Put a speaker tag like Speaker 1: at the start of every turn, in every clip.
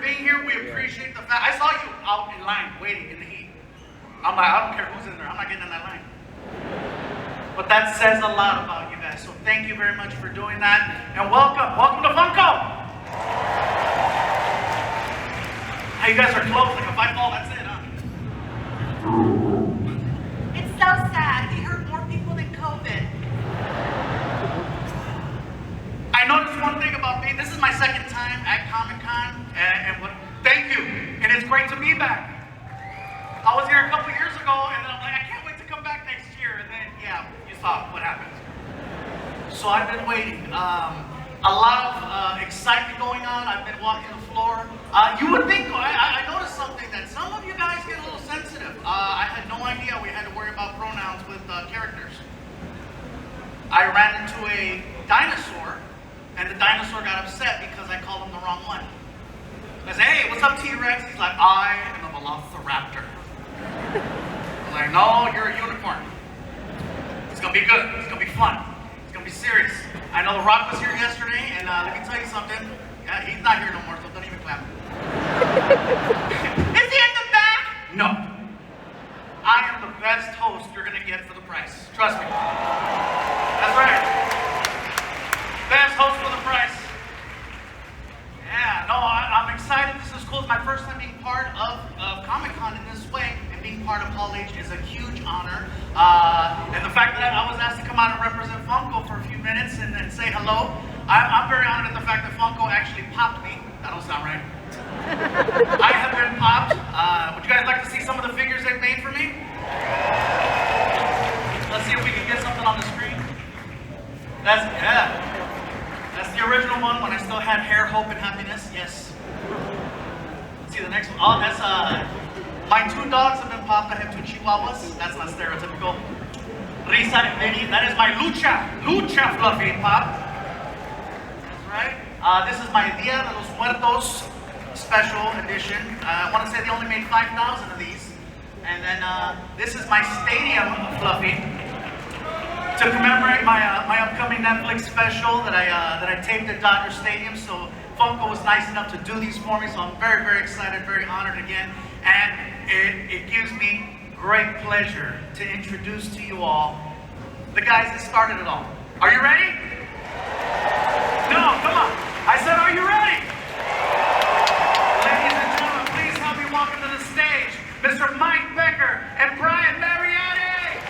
Speaker 1: being here. We appreciate the fact. I saw you out in line, waiting in the heat. I'm like, I don't care who's in there. I'm not getting in that line. But that says a lot about you guys. So thank you very much for doing that. And welcome. Welcome to Funko. Hey, you guys are close. Like if I fall, that's it, huh?
Speaker 2: It's so sad. We hurt more people than COVID.
Speaker 1: I noticed one thing about me. This is my second time at Comic-Con, thank you, and it's great to be back. I was here a couple years ago, and then I'm like, I can't wait to come back next year, and then, yeah, you saw what happened. So I've been waiting. A lot of excitement going on. I've been walking the floor. You would think, I noticed something, that some of you guys get a little sensitive. I had no idea we had to worry about pronouns with characters. I ran into a dinosaur, and the dinosaur got upset because I called him the wrong one. I said, hey, what's up, T-Rex? He's like, I am a velociraptor. I'm like, no, you're a unicorn. It's gonna be good. It's gonna be fun. It's gonna be serious. I know The Rock was here yesterday, and let me tell you something. Yeah, he's not here no more, so don't even clap.
Speaker 2: Is he in the back?
Speaker 1: No. I am the best host you're gonna get for the price. Trust me. That's right. Best host for the price. Yeah, no, I'm excited. This is cool. It's my first time being part of Comic-Con in this way, and being part of Hall H is a huge honor. And the fact that I was asked to come out and represent Funko for a few minutes and say hello, I'm very honored at the fact that Funko actually popped me. That don't sound right. I have been popped. Would you guys like to see some of the figures they've made for me? Let's see if we can get something on the screen. That's the original one when I still had hair, hope, and happiness. Yes. Let's see the next one. Oh, that's my 2 dogs have been popped. I have 2 chihuahuas. That's not stereotypical. Risa and Vinny. That is my Lucha Fluffy pop. That's right. This is my Dia de los Muertos special edition. I want to say they only made 5,000 of these. And then this is my Stadium Fluffy, to commemorate my upcoming Netflix special that I taped at Dodger Stadium. So Funko was nice enough to do these for me, so I'm very, very excited, very honored again. And it gives me great pleasure to introduce to you all the guys that started it all. Are you ready? No, come on. I said, are you ready? Ladies and gentlemen, please help me welcome to the stage Mr. Mike Becker and Brian Mariani.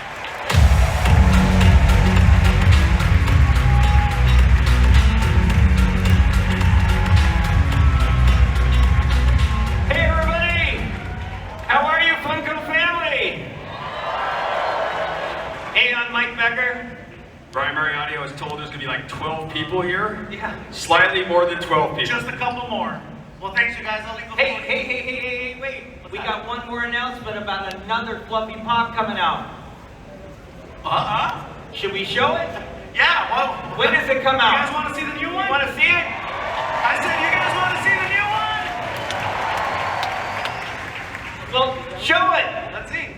Speaker 3: Hey everybody! How are you, Funko family? Hey, I'm Mike Becker.
Speaker 4: Brian Mariani, I was told there's going to be like 12 people here.
Speaker 1: Yeah.
Speaker 4: Slightly more than 12 people.
Speaker 1: Just a couple more. Well, thanks you guys. I'll leave the floor.
Speaker 3: Hey, wait. We got one more announcement about another Fluffy Pop coming out. Should we show it?
Speaker 1: Yeah, well.
Speaker 3: When does it come out?
Speaker 1: You guys want to see the new one?
Speaker 3: You want to see it?
Speaker 1: I said, you guys want to see the new one?
Speaker 3: Well, show it!
Speaker 1: Let's see.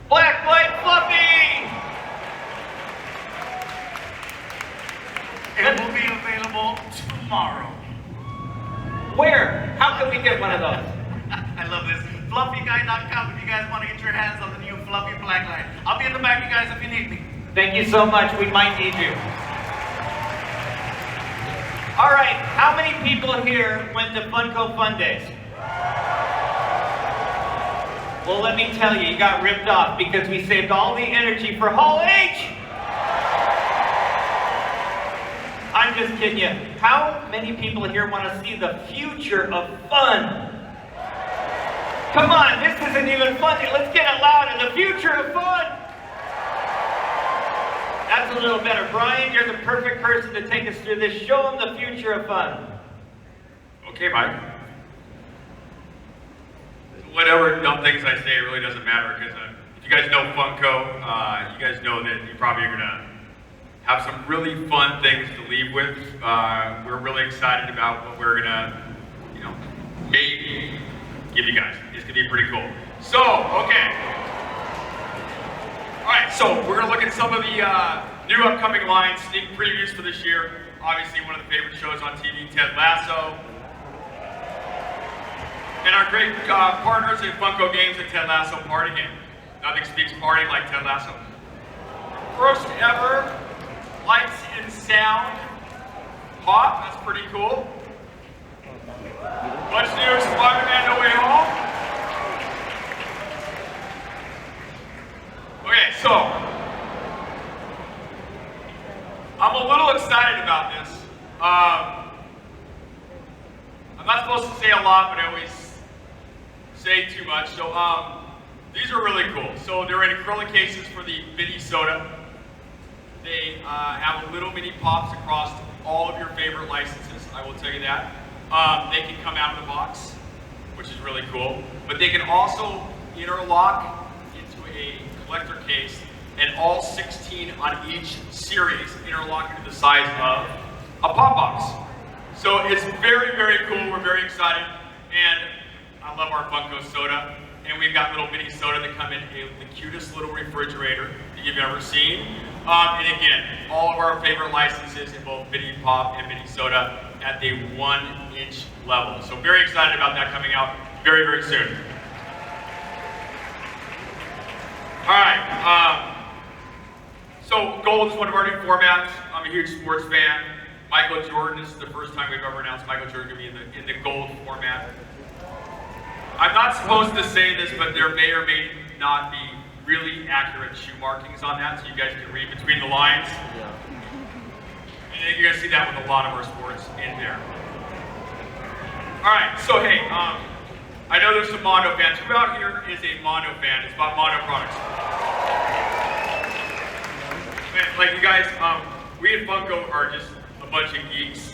Speaker 3: Black, white, Fluffy!
Speaker 1: It will be available tomorrow.
Speaker 3: Where? How can we get one of those?
Speaker 1: I love this. FluffyGuy.com if you guys want to get your hands on the new Fluffy Blacklight. I'll be in the back, you guys, if you need me.
Speaker 3: Thank you so much. We might need you. All right, how many people here went to Funko Fun Days? Well, let me tell you, you got ripped off because we saved all the energy for Hall H. I'm just kidding you. How many people here want to see the future of fun? Come on, this isn't even funny. Let's get it loud in the future of fun. That's a little better. Brian, you're the perfect person to take us through this. Show them the future of fun.
Speaker 4: Okay, Mike. Whatever dumb things I say, it really doesn't matter because if you guys know Funko, you guys know that you probably are going to have some really fun things to leave with. We're really excited about what we're going to, maybe give you guys. It's going to be pretty cool. So, okay. All right, so we're going to look at some of the new upcoming lines, sneak previews for this year. Obviously, one of the favorite shows on TV, Ted Lasso. And our great partners at Funko Games and Ted Lasso Party Game. Nothing speaks party like Ted Lasso. First ever lights and sound pop, that's pretty cool. Much new Spider-Man No Way Home. Okay, so I'm a little excited about this. I'm not supposed to say a lot, but I always say too much. So these are really cool. So they're in acrylic cases for the mini soda. They have little mini pops across all of your favorite licenses, I will tell you that. They can come out of the box, which is really cool. But they can also interlock into a collector case, and all 16 on each series interlock into the size of a pop box. So it's very, very cool. We're very excited. And I love our Funko soda. And we've got little mini soda that come in the cutest little refrigerator that you've ever seen. And again, all of our favorite licenses in both mini pop and mini soda at the 1-inch level. So very excited about that coming out very, very soon. All right. So gold is one of our new formats. I'm a huge sports fan. Michael Jordan, this is the first time we've ever announced Michael Jordan to be in the gold format. I'm not supposed to say this, but there may or may not be really accurate shoe markings on that, so you guys can read between the lines. Yeah. And you're gonna see that with a lot of our sports in there. All right, so hey, I know there's some Mondo fans. Who out here is a Mondo fan? It's about Mondo products. Man, like you guys, we at Funko are just a bunch of geeks.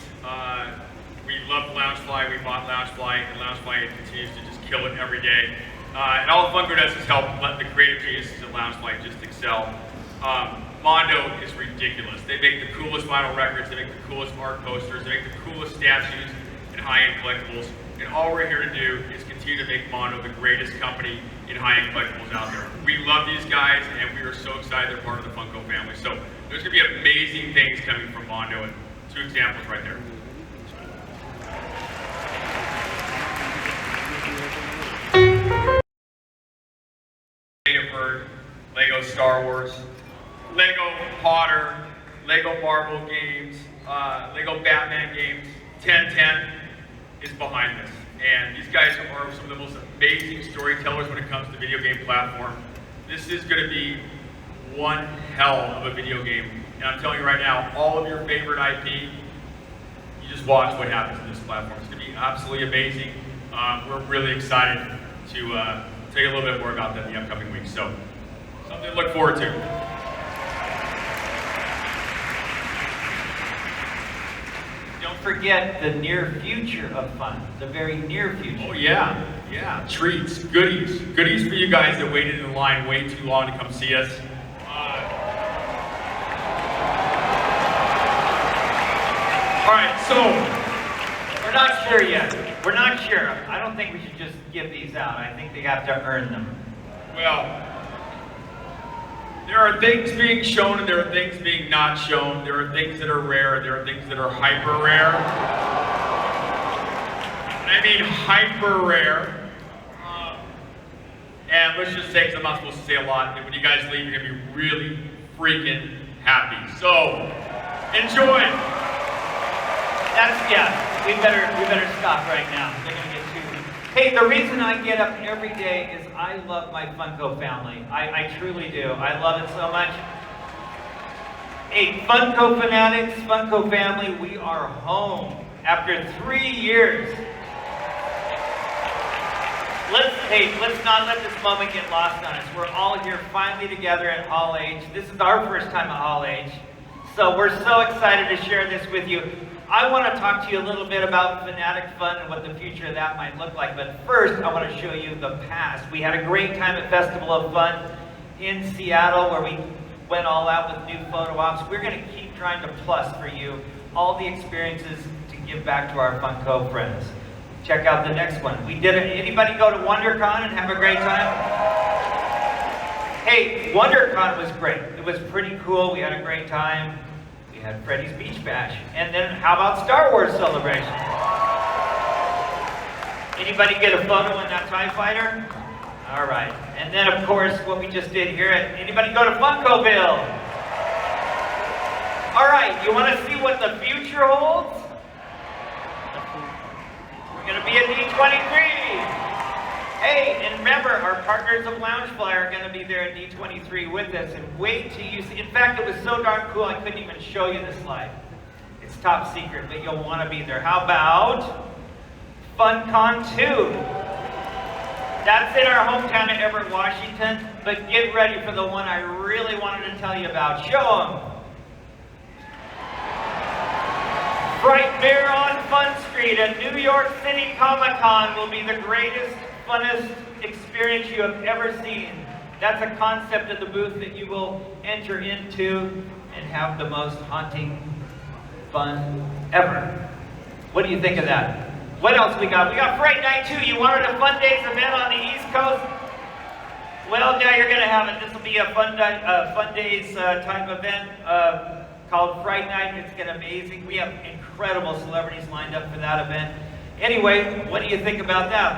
Speaker 4: We love Loungefly. We bought Loungefly, and Loungefly continues to just kill it every day. And all Funko does is help let the creative geniuses at Loungefly just excel. Mondo is ridiculous. They make the coolest vinyl records. They make the coolest art posters. They make the coolest statues and high-end collectibles. And all we're here to do is continue to make Mondo the greatest company in high-end collectibles out there. We love these guys, and we are so excited they're part of the Funko family. So there's going to be amazing things coming from Mondo, and 2 examples right there. Lego Star Wars, Lego Potter, Lego Marvel games, Lego Batman games. 1010 is behind this. And these guys are some of the most amazing storytellers when it comes to video game platform. This is going to be one hell of a video game. And I'm telling you right now, all of your favorite IP, you just watch what happens in this platform. It's going to be absolutely amazing. We're really excited to tell you a little bit more about that in the upcoming weeks. So, something to look forward to.
Speaker 3: Don't forget the near future of fun, the very near future.
Speaker 4: Oh yeah, yeah, treats, goodies for you guys that waited in line way too long to come see us. All right, so
Speaker 3: we're not sure yet. We're not sure. I don't think we should just give these out. I think they have to earn them.
Speaker 4: Well, there are things being shown and there are things being not shown. There are things that are rare and there are things that are hyper rare. And I mean hyper rare. And let's just say, because I'm not supposed to say a lot, that when you guys leave, you're going to be really freaking happy. So, enjoy.
Speaker 3: We better stop right now. They're going to get too. Hey, the reason I get up every day is I love my Funko family. I truly do. I love it so much. Hey, Funko fanatics, Funko family, we are home after 3 years. Let's not let this moment get lost on us. We're all here finally together at Hall H. This is our first time at Hall H. So we're so excited to share this with you. I want to talk to you a little bit about Fanatic Fun and what the future of that might look like. But first, I want to show you the past. We had a great time at Festival of Fun in Seattle where we went all out with new photo ops. We're going to keep trying to plus for you all the experiences to give back to our Funko friends. Check out the next one. We did it. Anybody go to WonderCon and have a great time? Hey, WonderCon was great. It was pretty cool. We had a great time. We had Freddy's Beach Bash. And then how about Star Wars Celebration? Anybody get a photo in that TIE Fighter? All right. And then, of course, what we just did here. Anybody go to Funkoville? All right. You want to see what the future holds? We're going to be at D23. Hey, and remember, our partners of Loungefly are going to be there at D23 with us. And wait till you see. In fact, it was so darn cool, I couldn't even show you the slide. It's top secret, but you'll want to be there. How about FunCon 2? That's in our hometown of Everett, Washington. But get ready for the one I really wanted to tell you about. Show them. Frightmare on Fun Street at New York City Comic-Con will be the greatest, funnest experience you have ever seen. That's a concept of the booth that you will enter into and have the most haunting fun ever. What do you think of that? What else we got? We got Fright Night 2. You wanted a Fun Days event on the East Coast? Well, now you're going to have it. This will be a Fun Days type event called Fright Night. It's going to be amazing. We have incredible celebrities lined up for that event. Anyway, what do you think about that?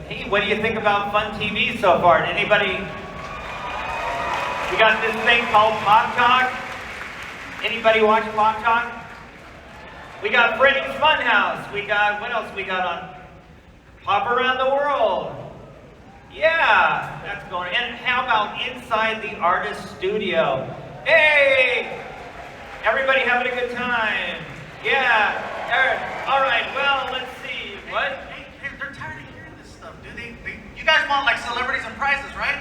Speaker 3: Hey, what do you think about Fun TV so far? Anybody? We got this thing called Pop Talk. Anybody watch Pop Talk? We got Freddy's Funhouse. We got, what else we got on? Pop Around the World. Yeah, that's going. And how about Inside the Artist Studio? Hey! Everybody having a good time? Yeah. All right, well, let's see. What?
Speaker 1: Hey, they're tired of hearing this stuff, do they? You guys want like celebrities and prizes, right?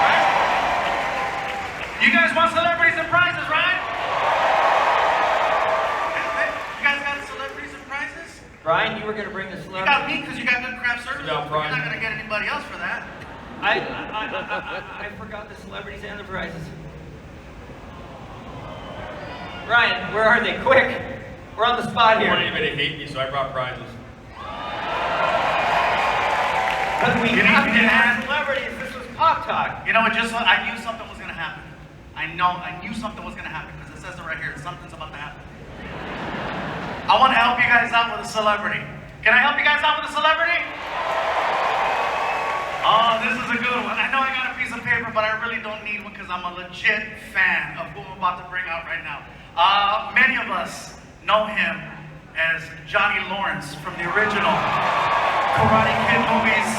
Speaker 1: Right? You guys want celebrities and prizes, right? You guys got celebrities and prizes?
Speaker 3: Brian, you were going to bring the
Speaker 1: You
Speaker 3: celebrity.
Speaker 1: got me because you got good craft service.
Speaker 4: Yeah,
Speaker 1: You're
Speaker 4: Brian.
Speaker 1: not going to get anybody else for that.
Speaker 3: I forgot the celebrities and the prizes. Ryan, where are they? Quick! We're on the spot
Speaker 4: I
Speaker 3: here.
Speaker 4: don't want anybody to hate me, so I brought prizes.
Speaker 3: But we
Speaker 1: You
Speaker 3: have
Speaker 1: need
Speaker 3: to
Speaker 1: to
Speaker 3: have
Speaker 1: add-
Speaker 3: celebrities. This was Pop Talk.
Speaker 1: You know what? I knew something was going to happen. I knew something was going to happen because it says it right here. Something's about to happen. I want to help you guys out with a celebrity. Can I help you guys out with a celebrity? Oh, this is a good one. I know I got a piece of paper, but I really don't need one because I'm a legit fan of who I'm about to bring out right now. Many of us know him as Johnny Lawrence from the original Karate Kid movies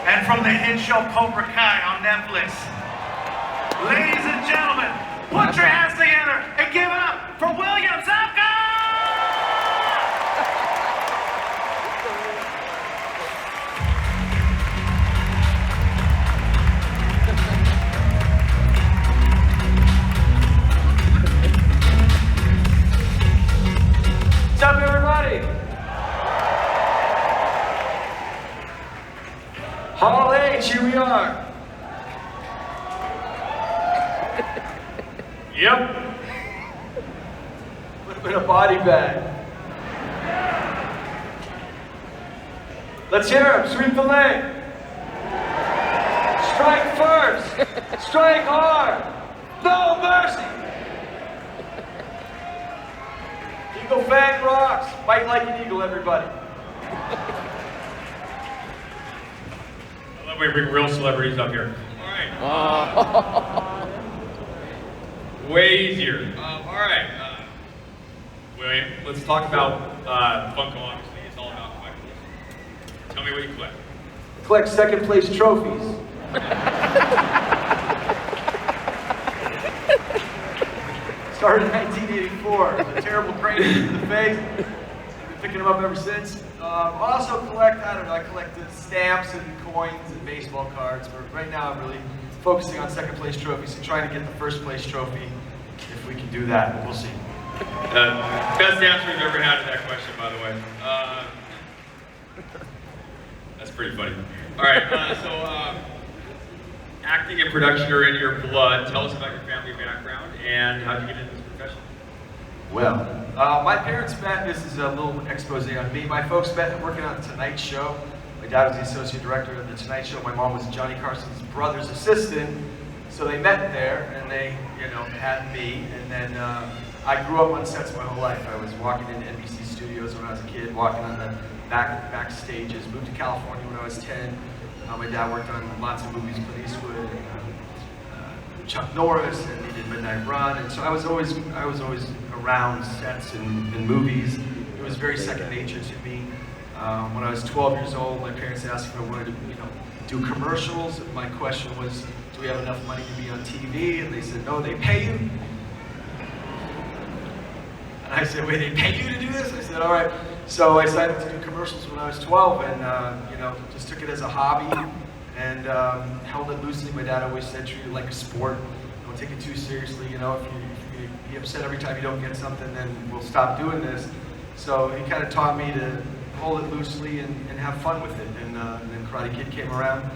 Speaker 1: and from the hit show Cobra Kai on Netflix. Ladies and gentlemen, put your hands together and give it up for William Zabka!
Speaker 5: What's up, everybody? Hall H, here we are.
Speaker 4: Yep.
Speaker 5: A little bit of body bag. Let's hear him. Sweep the leg. Strike first. Strike hard. No mercy. Eagle Fang rocks. Fight like an eagle, everybody.
Speaker 4: I love when we bring real celebrities up here. All right. Way easier. All right. William, let's talk about Funko, obviously. It's all about collectibles. Tell me what you collect.
Speaker 5: Collect second place trophies. Started in 1984. It was a terrible crane to the face. I've been picking them up ever since. Also collect, I collect stamps and coins and baseball cards. But right now I'm really focusing on second place trophies and trying to get the first place trophy if we can do that. But we'll see.
Speaker 4: Best answer we've ever had to that question, by the way. That's pretty funny. All right, acting and production are in your blood. Tell us about your family background and how'd you get into this profession?
Speaker 5: Well, my parents met, this is a little expose on me. My folks met working on The Tonight Show. My dad was the associate director of The Tonight Show. My mom was Johnny Carson's brother's assistant. So they met there and they, had me. And then I grew up on sets my whole life. I was walking into NBC studios when I was a kid, walking on the back stages. Moved to California when I was 10. My dad worked on lots of movies, Clint Eastwood, and, Chuck Norris, and he did Midnight Run. And so I was always around sets and movies. It was very second nature to me. When I was 12 years old, my parents asked if I wanted to, do commercials. My question was, do we have enough money to be on TV? And they said, no, they pay you. And I said, wait, they pay you to do this? I said, all right. So I decided to do commercials when I was 12, and just took it as a hobby and held it loosely. My dad always said, treat it like a sport. Don't take it too seriously. If you get upset every time you don't get something, then we'll stop doing this. So he kind of taught me to hold it loosely and have fun with it. And then Karate Kid came around,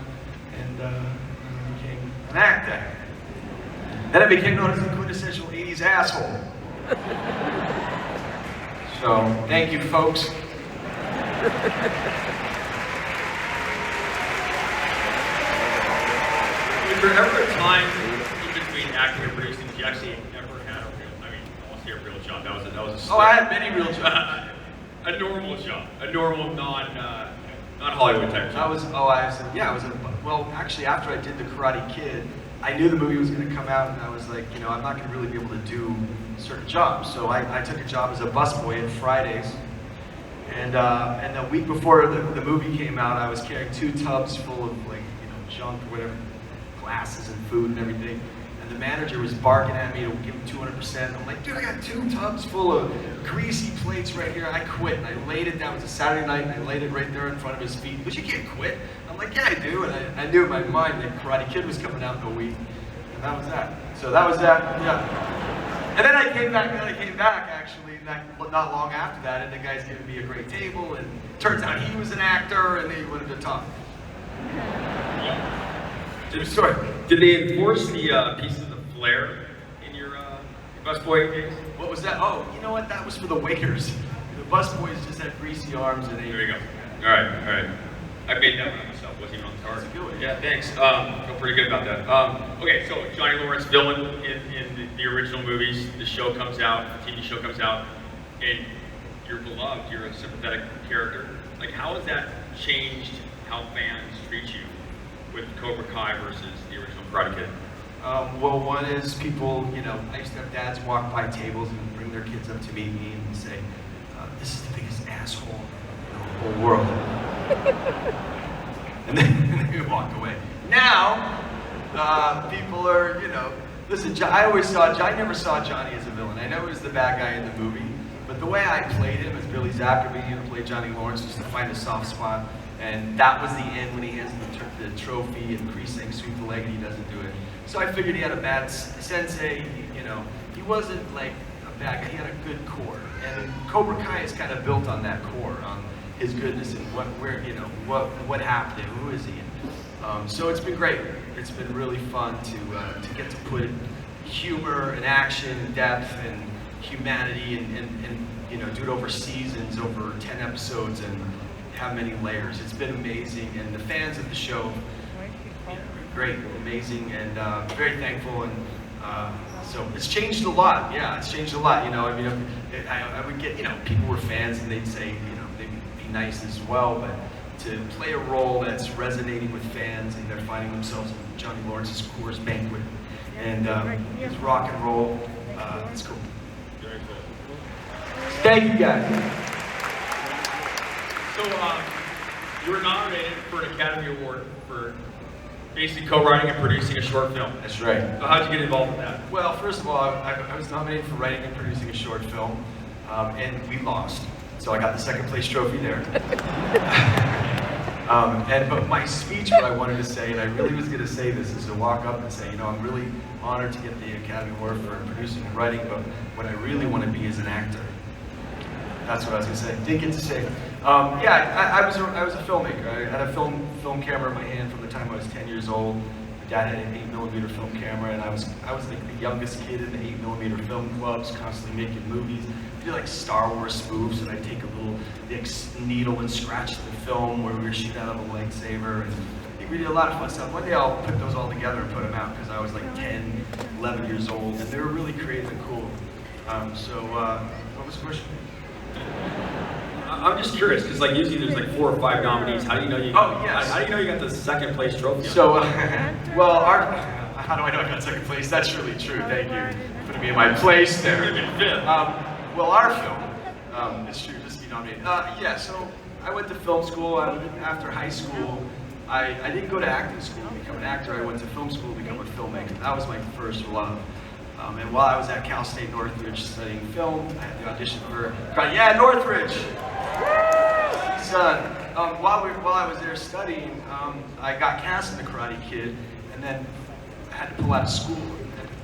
Speaker 5: and I became an actor. Then I became known as the quintessential 80s asshole. So, thank you, folks.
Speaker 4: Was there ever a time in between acting and producing that you actually ever had a real job? That was a
Speaker 5: Oh, I had many real jobs.
Speaker 4: a normal job, a normal non-Hollywood type job.
Speaker 5: Well, actually, after I did The Karate Kid, I knew the movie was going to come out, and I was like, I'm not going to really be able to do certain jobs. So I took a job as a busboy at Fridays. And the week before the movie came out, I was carrying 2 tubs full of junk or whatever, glasses and food and everything. And the manager was barking at me to give him 200%. I'm like, dude, I got 2 tubs full of greasy plates right here. I quit, and I laid it down. It was a Saturday night, and I laid it right there in front of his feet. But you can't quit. I'm like, yeah, I do. And I knew in my mind that Karate Kid was coming out in a week. And that was that. So that was that, yeah. And then I came back actually, not long after that, and the guy's giving me a great table, and turns out he was an actor, and he wanted to talk.
Speaker 4: Did they enforce the pieces of flair in your busboy days?
Speaker 5: What was that? Oh, you know what? That was for the waiters. The busboys just had greasy arms, and
Speaker 4: There you go. All right. I made that one myself. Wasn't even on the card.
Speaker 5: That's a good one.
Speaker 4: Yeah, thanks. Feel pretty good about that. Okay, so Johnny Lawrence, villain in the original movies. The show comes out, the TV show comes out, and you're beloved. You're a sympathetic character. Like, how has that changed how fans treat you with Cobra Kai versus the original Karate Kid?
Speaker 5: Well, one is people, I used to have dads walk by tables and bring their kids up to meet me and say, this is the biggest asshole in the whole world. and then they would walk away. Now, people are, listen, I never saw Johnny as a villain. I know he was the bad guy in the movie, but the way I played him as Billy Zabka, being to play Johnny Lawrence, was to find a soft spot. And that was the end when he has the trophy and Kreese saying sweep the leg and he doesn't do it. So I figured he had a bad sensei, he wasn't like a bad guy, he had a good core. And Cobra Kai is kind of built on that core, on his goodness and what happened to him, who is he? So it's been great. It's been really fun to get to put humor and action and depth and humanity and do it over seasons, over 10 episodes, and how many layers. It's been amazing, and the fans of the show, great, amazing, and very thankful. And so it's changed a lot. Yeah, it's changed a lot. I would get, people were fans, and they'd say, they'd be nice as well, but to play a role that's resonating with fans, and they're finding themselves in Johnny Lawrence's Coors Banquet, and his rock and roll, it's cool.
Speaker 4: Very cool.
Speaker 5: Thank you, guys.
Speaker 4: So, you were nominated for an Academy Award for basically co-writing and producing a short film.
Speaker 5: That's right.
Speaker 4: So how'd you get involved with that?
Speaker 5: Well, first of all, I was nominated for writing and producing a short film, and we lost. So I got the second place trophy there. But my speech, what I wanted to say, and I really was going to say this, is to walk up and say, I'm really honored to get the Academy Award for producing and writing, but what I really want to be is an actor. That's what I was going to say. Didn't get to say. I was a filmmaker. I had a film camera in my hand from the time I was 10 years old. My dad had an 8mm film camera, and I was like the youngest kid in the 8mm film clubs, constantly making movies. I did like Star Wars spoofs, and I'd take a little needle and scratch the film where we were shooting out of a lightsaber. And we did a lot of fun stuff. One day I'll put those all together and put them out, because I was like 10, 11 years old, and they were really creative and cool. What was the question?
Speaker 4: I'm just curious, because like usually there's like 4 or 5 nominees. How do you know you got, how do you know you got the second place trophy?
Speaker 5: So, how do I know I got second place? That's really true. Thank you for putting me in my place there. Well, our film, it's true, just to be nominated. So I went to film school. After high school, I didn't go to acting school to become an actor. I went to film school to become a filmmaker. That was my first love. And while I was at Cal State Northridge studying film, I had the audition for, Northridge! Son. While I was there studying, I got cast in The Karate Kid, and then I had to pull out of school.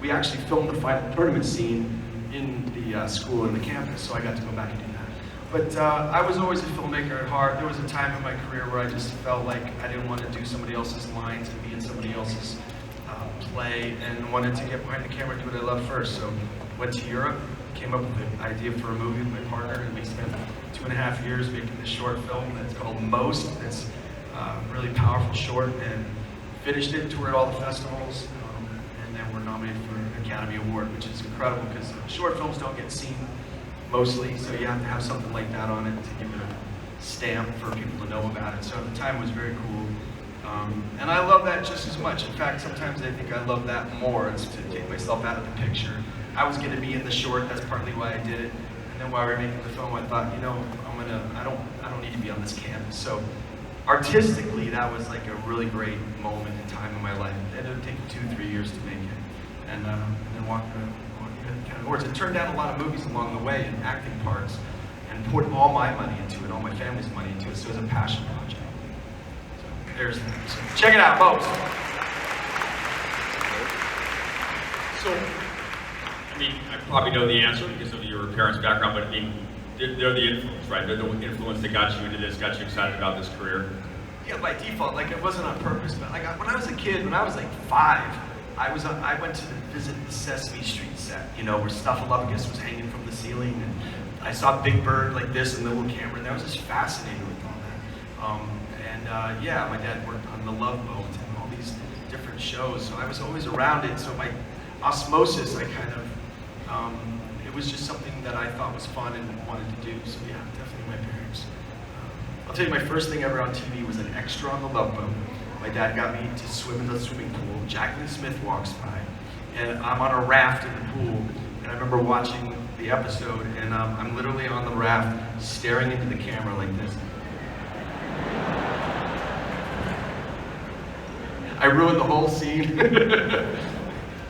Speaker 5: We actually filmed the final tournament scene in the school and the campus, so I got to go back and do that. But I was always a filmmaker at heart. There was a time in my career where I just felt like I didn't want to do somebody else's lines and be in somebody else's play, and wanted to get behind the camera and do what I love first. So went to Europe, came up with the idea for a movie with my partner, and we spent 2.5 years making this short film that's called Most. It's a really powerful short, and finished it, toured all the festivals, and then we're nominated for an Academy Award, which is incredible because short films don't get seen mostly, so you have to have something like that on it to give it a stamp for people to know about it. So at the time it was very cool. And I love that just as much. In fact, sometimes I think I love that more. It's to take myself out of the picture. I was going to be in the short. That's partly why I did it. And then while we were making the film, I thought, you know, I don't need to be on this campus. So artistically, that was like a really great moment in time in my life. It ended up taking 2-3 years to make it, and then walking the awards. It turned down a lot of movies along the way and acting parts, and poured all my money into it, all my family's money into it. So it was a passion project. There's that. So check it out, folks.
Speaker 4: So, I mean, I probably know the answer because of your parents' background, but I mean, they're the influence, right? They're the influence that got you into this, got you excited about this career.
Speaker 5: Yeah, by default, like it wasn't on purpose, but like when I was a kid, when I was like 5, I went to visit the Sesame Street set, you know, where Snuffleupagus was hanging from the ceiling, and I saw Big Bird like this in the little camera, and I was just fascinated with all that. My dad worked on The Love Boat and all these different shows, so I was always around it. So by osmosis, I kind of, it was just something that I thought was fun and wanted to do. So yeah, definitely my parents. I'll tell you, my first thing ever on TV was an extra on The Love Boat. My dad got me to swim in the swimming pool. Jacqueline Smith walks by, and I'm on a raft in the pool. And I remember watching the episode, and I'm literally on the raft, staring into the camera like this. I ruined the whole scene. I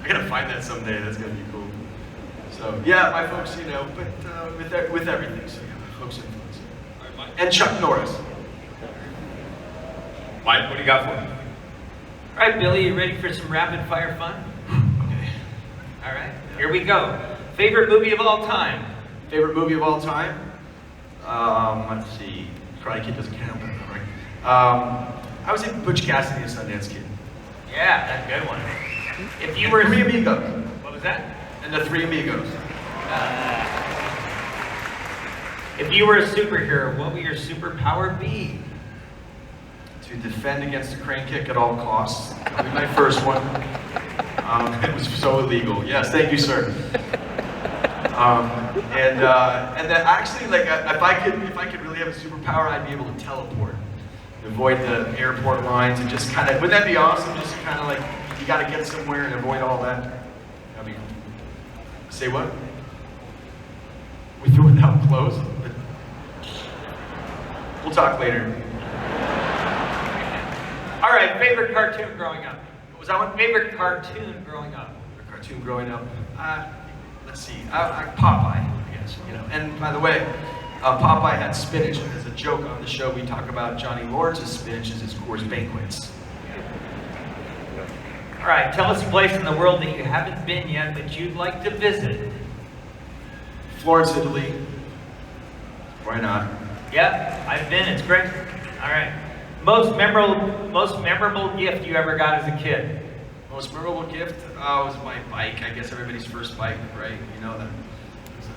Speaker 5: gotta find that someday. That's gonna be cool. So yeah, my folks, you know, but with everything. So yeah, my folks influence. And Chuck Norris.
Speaker 4: Mike, what do you got for me?
Speaker 3: All right, Billy, you ready for some rapid fire fun?
Speaker 5: Okay.
Speaker 3: All right, here we go. Favorite movie of all time?
Speaker 5: Favorite movie of all time? Let's see. Karate Kid doesn't count, right? I would say Butch Cassidy and Sundance Kid.
Speaker 3: Yeah, that's a good one. If you were
Speaker 5: Three Amigos.
Speaker 3: What was that?
Speaker 5: And the Three Amigos.
Speaker 3: If you were a superhero, what would your superpower be?
Speaker 5: To defend against a crane kick at all costs. That would be my first one. It was so illegal. Yes, thank you, sir. And then actually, like, if I could really have a superpower, I'd be able to teleport, avoid the airport lines, and just kind of, wouldn't that be awesome? Just kind of like, you got to get somewhere and avoid all that. That'd be cool. Say what? We threw without clothes. We'll talk later.
Speaker 3: All right, favorite cartoon growing up.
Speaker 5: What was that one?
Speaker 3: Favorite cartoon growing up.
Speaker 5: A cartoon growing up. Let's see. Popeye, I guess. You know. And by the way, Popeye had spinach. As a joke on the show, we talk about Johnny Lawrence's spinach as his Coors Banquets.
Speaker 3: All right, tell us a place in the world that you haven't been yet, but you'd like to visit.
Speaker 5: Florence, Italy. Why not?
Speaker 3: Yep, I've been. It's great. All right. Most memorable gift you ever got as a kid?
Speaker 5: Most memorable gift was my bike. I guess everybody's first bike, right? You know, that was a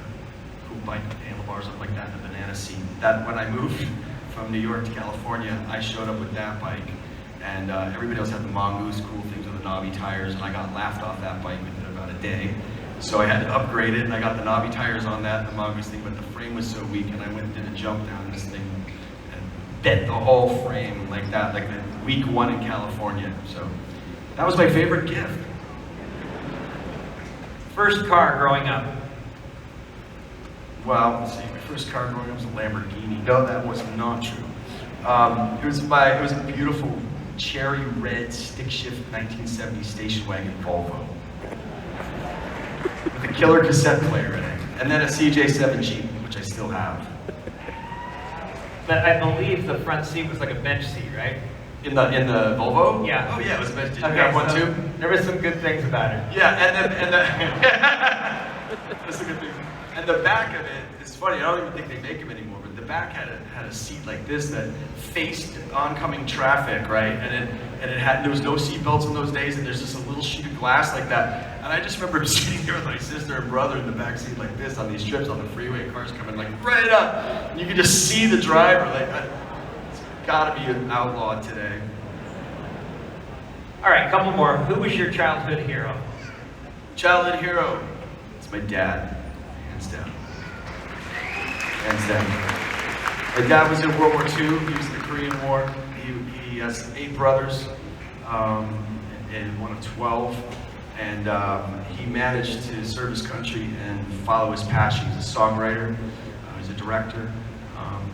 Speaker 5: cool bike with handlebars up like that and a banana seat. That when I moved from New York to California, I showed up with that bike, and everybody else had the Mongoose cool things with the knobby tires, and I got laughed off that bike within about a day. So I had to upgrade it, and I got the knobby tires on that, the Mongoose thing, but the frame was so weak, and I went and did a jump down this thing and bent the whole frame like that, like the week 1 in California. So that was my favorite gift.
Speaker 3: First car growing up.
Speaker 5: Well, let's see, my first car growing up was a Lamborghini. No, that was not true. It was a beautiful cherry red stick shift 1970 station wagon Volvo with a killer cassette player in it, and then a CJ7 Jeep, which I still have.
Speaker 3: But I believe the front seat was like a bench seat, right?
Speaker 5: In the Volvo?
Speaker 3: Yeah.
Speaker 5: Oh yeah, it was a bench. Did you
Speaker 3: Okay,
Speaker 5: have one
Speaker 3: so
Speaker 5: too?
Speaker 3: There were some good things about it.
Speaker 5: Yeah, that's a good thing. And the back of it, it's funny, I don't even think they make them anymore, but the back had a seat like this that faced oncoming traffic, right? And there was no seat belts in those days, and there's just a little sheet of glass like that. And I just remember sitting there with my sister and brother in the back seat like this on these trips on the freeway, cars coming like right up. And you could just see the driver, like, it's gotta be an outlaw today.
Speaker 3: All right, a couple more. Who was your childhood hero?
Speaker 5: Childhood hero, it's my dad, hands down. Hands down. My dad was in World War II, he was in the Korean War. He has 8 brothers, and one of 12. And he managed to serve his country and follow his passion. He's a songwriter, he's a director,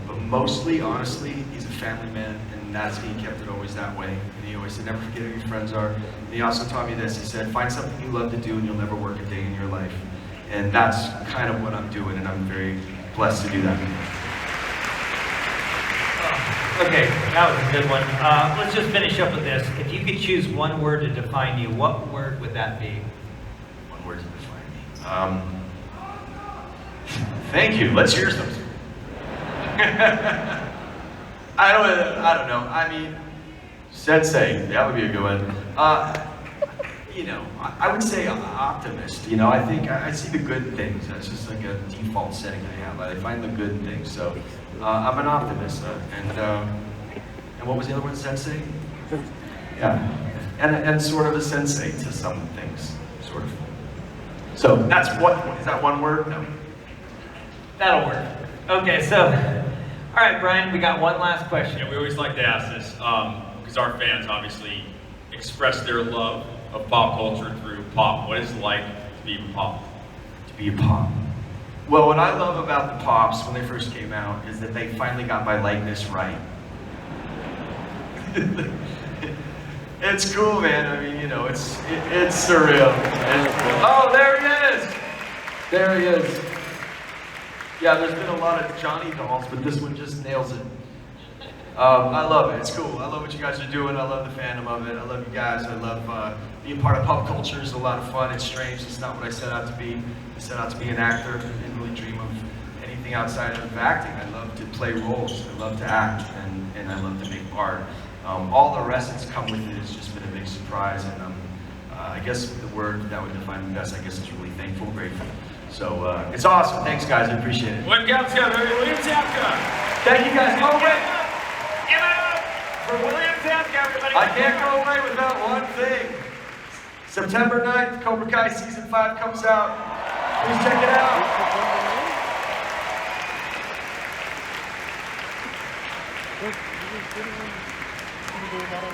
Speaker 5: but mostly, honestly, he's a family man, and that's he kept it always that way. And he always said, never forget who your friends are. And he also taught me this, he said, find something you love to do and you'll never work a day in your life. And that's kind of what I'm doing, and I'm very blessed to do that.
Speaker 3: Okay, that was a good one. Let's just finish up with this. If you could choose one word to define you, what word would that be?
Speaker 5: One word to define me. Thank you. Let's hear some. I don't know. I mean, sensei. That would be a good one. You know, I would say optimist. You know, I think I see the good things. That's just like a default setting I have. I find the good things. So I'm an optimist. And what was the other one? Sensei? Yeah. And sort of a sensei to some things, sort of. So that's what is that one word? No.
Speaker 3: That'll work. Okay, so, all right, Brian, we got one last question.
Speaker 4: Yeah, we always like to ask this because our fans obviously express their love of pop culture through pop. What is it like to be a pop?
Speaker 5: To be a pop. Well, what I love about the Pops when they first came out is that they finally got my likeness right. It's cool, man. I mean, you know, it's surreal. Oh, there he is. There he is. Yeah, there's been a lot of Johnny dolls, but this one just nails it. I love it. It's cool. I love what you guys are doing. I love the fandom of it. I love you guys. I love being part of pop culture. It's a lot of fun. It's strange. It's not what I set out to be. I set out to be an actor. I didn't really dream of anything outside of acting. I love to play roles. I love to act, and I love to make art. All the rest that's come with it has just been a big surprise, and I guess the word that would define me best, I guess, is really thankful, grateful. So it's awesome. Thanks, guys. I appreciate it.
Speaker 4: William Zabka.
Speaker 5: Thank you, guys. Oh, wait.
Speaker 3: Give it up for William Zabka, everybody.
Speaker 5: I can't go away without one thing. September 9th, Cobra Kai Season 5 comes out. Please check it out.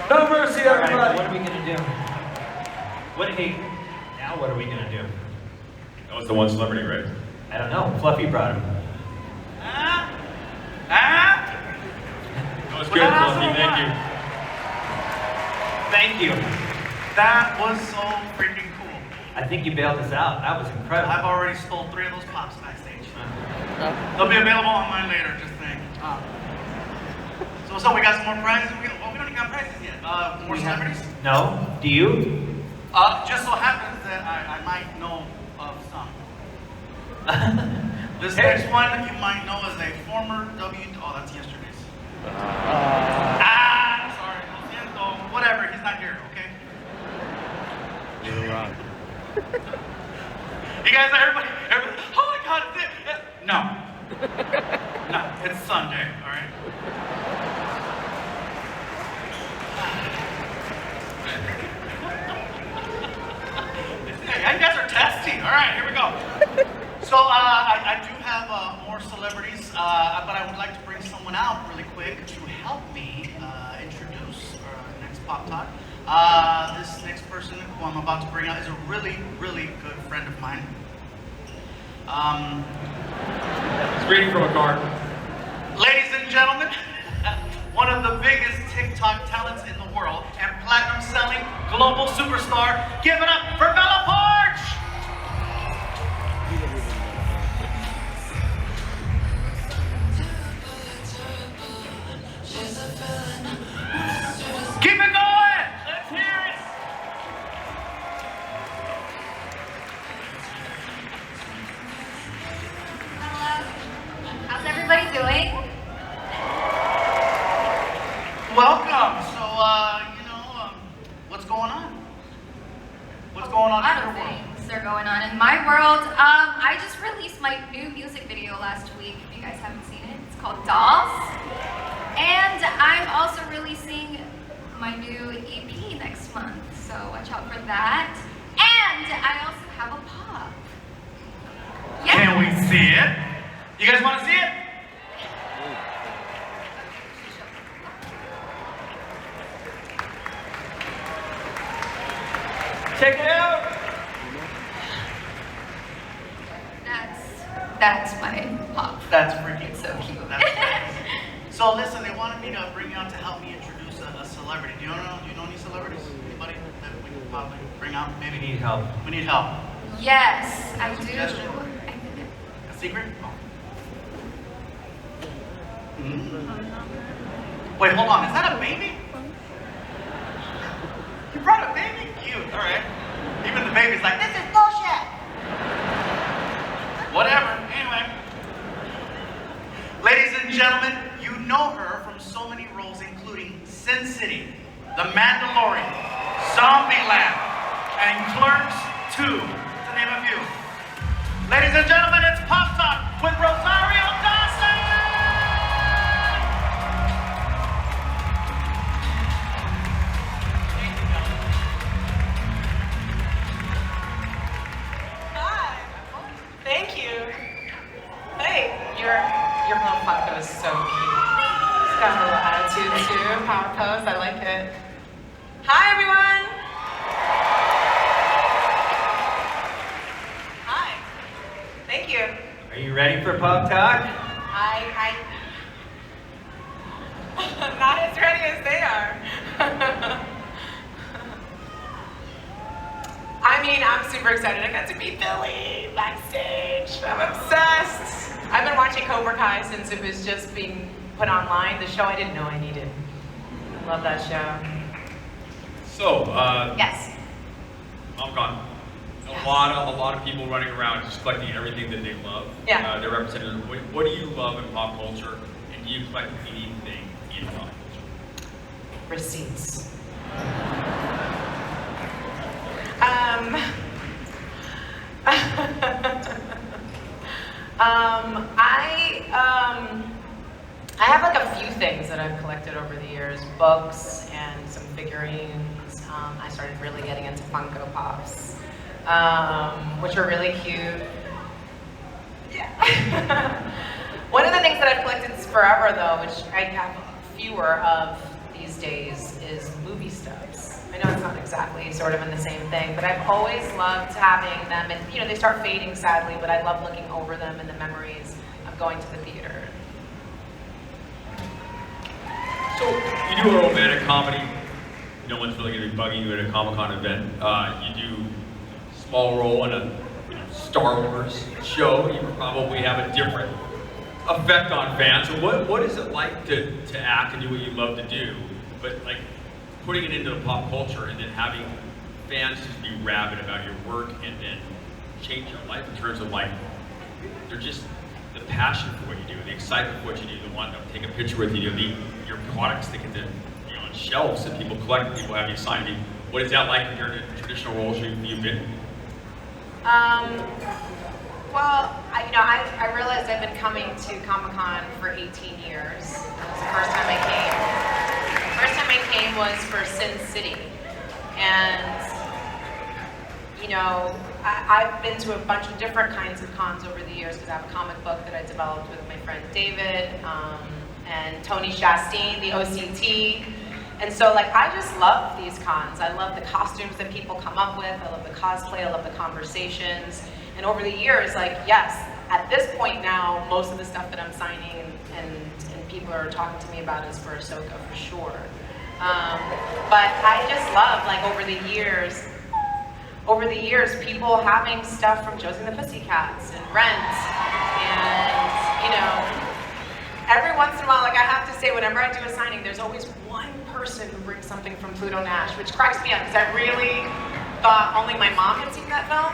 Speaker 5: No mercy,
Speaker 3: All right,
Speaker 5: everybody.
Speaker 3: what are we going to do? Now what are we going to do?
Speaker 4: That was the one celebrity, right?
Speaker 3: I don't know. Fluffy brought him.
Speaker 4: That was good, Fluffy. Thank you.
Speaker 3: Thank you.
Speaker 1: That was so freaking cool.
Speaker 3: I think you bailed us out. That was incredible.
Speaker 1: I've already stole 3 of those pops backstage. They'll be available online later, just think. So we got some more prizes? We don't even got prizes yet. More celebrities?
Speaker 3: No? Do you?
Speaker 1: Just so happens that I might know of some. This
Speaker 3: Hey.
Speaker 1: next one you might know as a former oh, that's yesterday's. Sorry, lo siento. Whatever, he's not here, okay?
Speaker 6: You're wrong.
Speaker 1: You guys, everybody, oh my God, it's it. No. No, it's Sunday, all right? Hey, you guys are testy, all right, here we go. So I do have more celebrities, but I would like to bring someone out really quick to help me introduce our next Pop Talk. This next person who I'm about to bring out is a really, really good friend of mine.
Speaker 4: He's reading from a card.
Speaker 1: Ladies and gentlemen, one of the biggest TikTok talents in the world and platinum-selling global superstar, give it up for Bella Porch! Keep it going! Let's hear it!
Speaker 7: Hello. How's everybody doing?
Speaker 1: Welcome. So, what's going on? What's going on
Speaker 7: A lot
Speaker 1: in
Speaker 7: of
Speaker 1: your world?
Speaker 7: things are going on in my world. I just released my new music video last week. If you guys haven't seen it, it's called Dolls. And I'm also releasing my new EP next month, so watch out for that. And I also have a pop. Yeah.
Speaker 1: Can we see it? You guys want to see it?
Speaker 3: Check it out.
Speaker 7: That's my pop.
Speaker 1: That's freaking
Speaker 7: It's so cute.
Speaker 1: That's nice. So listen, they wanted me to bring you out to help me introduce a celebrity. Do you know any celebrities? Anybody that we can probably bring out? Maybe
Speaker 3: We need help.
Speaker 1: We need help.
Speaker 7: Yes, I do.
Speaker 1: Suggestion? A secret? Wait, hold on. Is that a baby? You brought a baby? Cute. All right. Even the baby's like, this is bullshit. Whatever. Anyway. Ladies and gentlemen, you know her from so many roles, including Sin City, The Mandalorian, Zombieland, and Clerks 2, to name a few. Ladies and gentlemen, it's Pop Talk with Rosario Dawson!
Speaker 8: Hi. Thank you. Hey, your little Funko is so cute. It's got a little attitude too. Power pose. I like it. Hi, everyone. Hi. Thank you.
Speaker 3: Are you ready for Pop Talk?
Speaker 8: I'm not as ready as they are. I mean, I'm super excited. I got to meet Billy backstage. I'm obsessed. I've been watching Cobra Kai since it was just being put online. The show I didn't know I needed. I love that show.
Speaker 4: So,
Speaker 7: Yes.
Speaker 4: I'm gone. A lot of people running around just collecting everything that they love.
Speaker 8: Yeah.
Speaker 4: They're represented. What do you love in pop culture? And do you collect anything in pop culture?
Speaker 8: Receipts. I have like a few things that I've collected over the years, books and some figurines. I started really getting into Funko Pops, which are really cute. Yeah. One of the things that I've collected forever though, which I have fewer of these days, is movie stubs. I know it's not exactly sort of in the same thing, but I've always loved having them, and they start fading sadly, but I love looking over them and the memories of going to the theater.
Speaker 4: So, you do a romantic comedy. No one's really going to be bugging you at a Comic-Con event. You do a small role in a Star Wars show. You probably have a different effect on fans. So what is it like to act and do what you love to do, but like putting it into the pop culture and then having fans just be rabid about your work and then change your life in terms of like, they're just the passion for what you do, the excitement for what you do, the want to take a picture with you, your products that get on shelves that people collect, people have you sign. What is that like compared to traditional roles you've been?
Speaker 8: Well, I realized I've been coming to Comic-Con for 18 years. That was the first time I came. The first time I came was for Sin City. And, you know, I've been to a bunch of different kinds of cons over the years because I have a comic book that I developed with my friend David and Tony Chastain, the OCT. And so, like, I just love these cons. I love the costumes that people come up with. I love the cosplay. I love the conversations. And over the years, like, yes, at this point now, most of the stuff that I'm signing and people are talking to me about is for Ahsoka for sure. But I just love, like, over the years, people having stuff from Josie and the Pussycats and Rent, and, you know, every once in a while, like, I have to say, whenever I do a signing, there's always one person who brings something from Pluto Nash, which cracks me up, because I really thought only my mom had seen that film.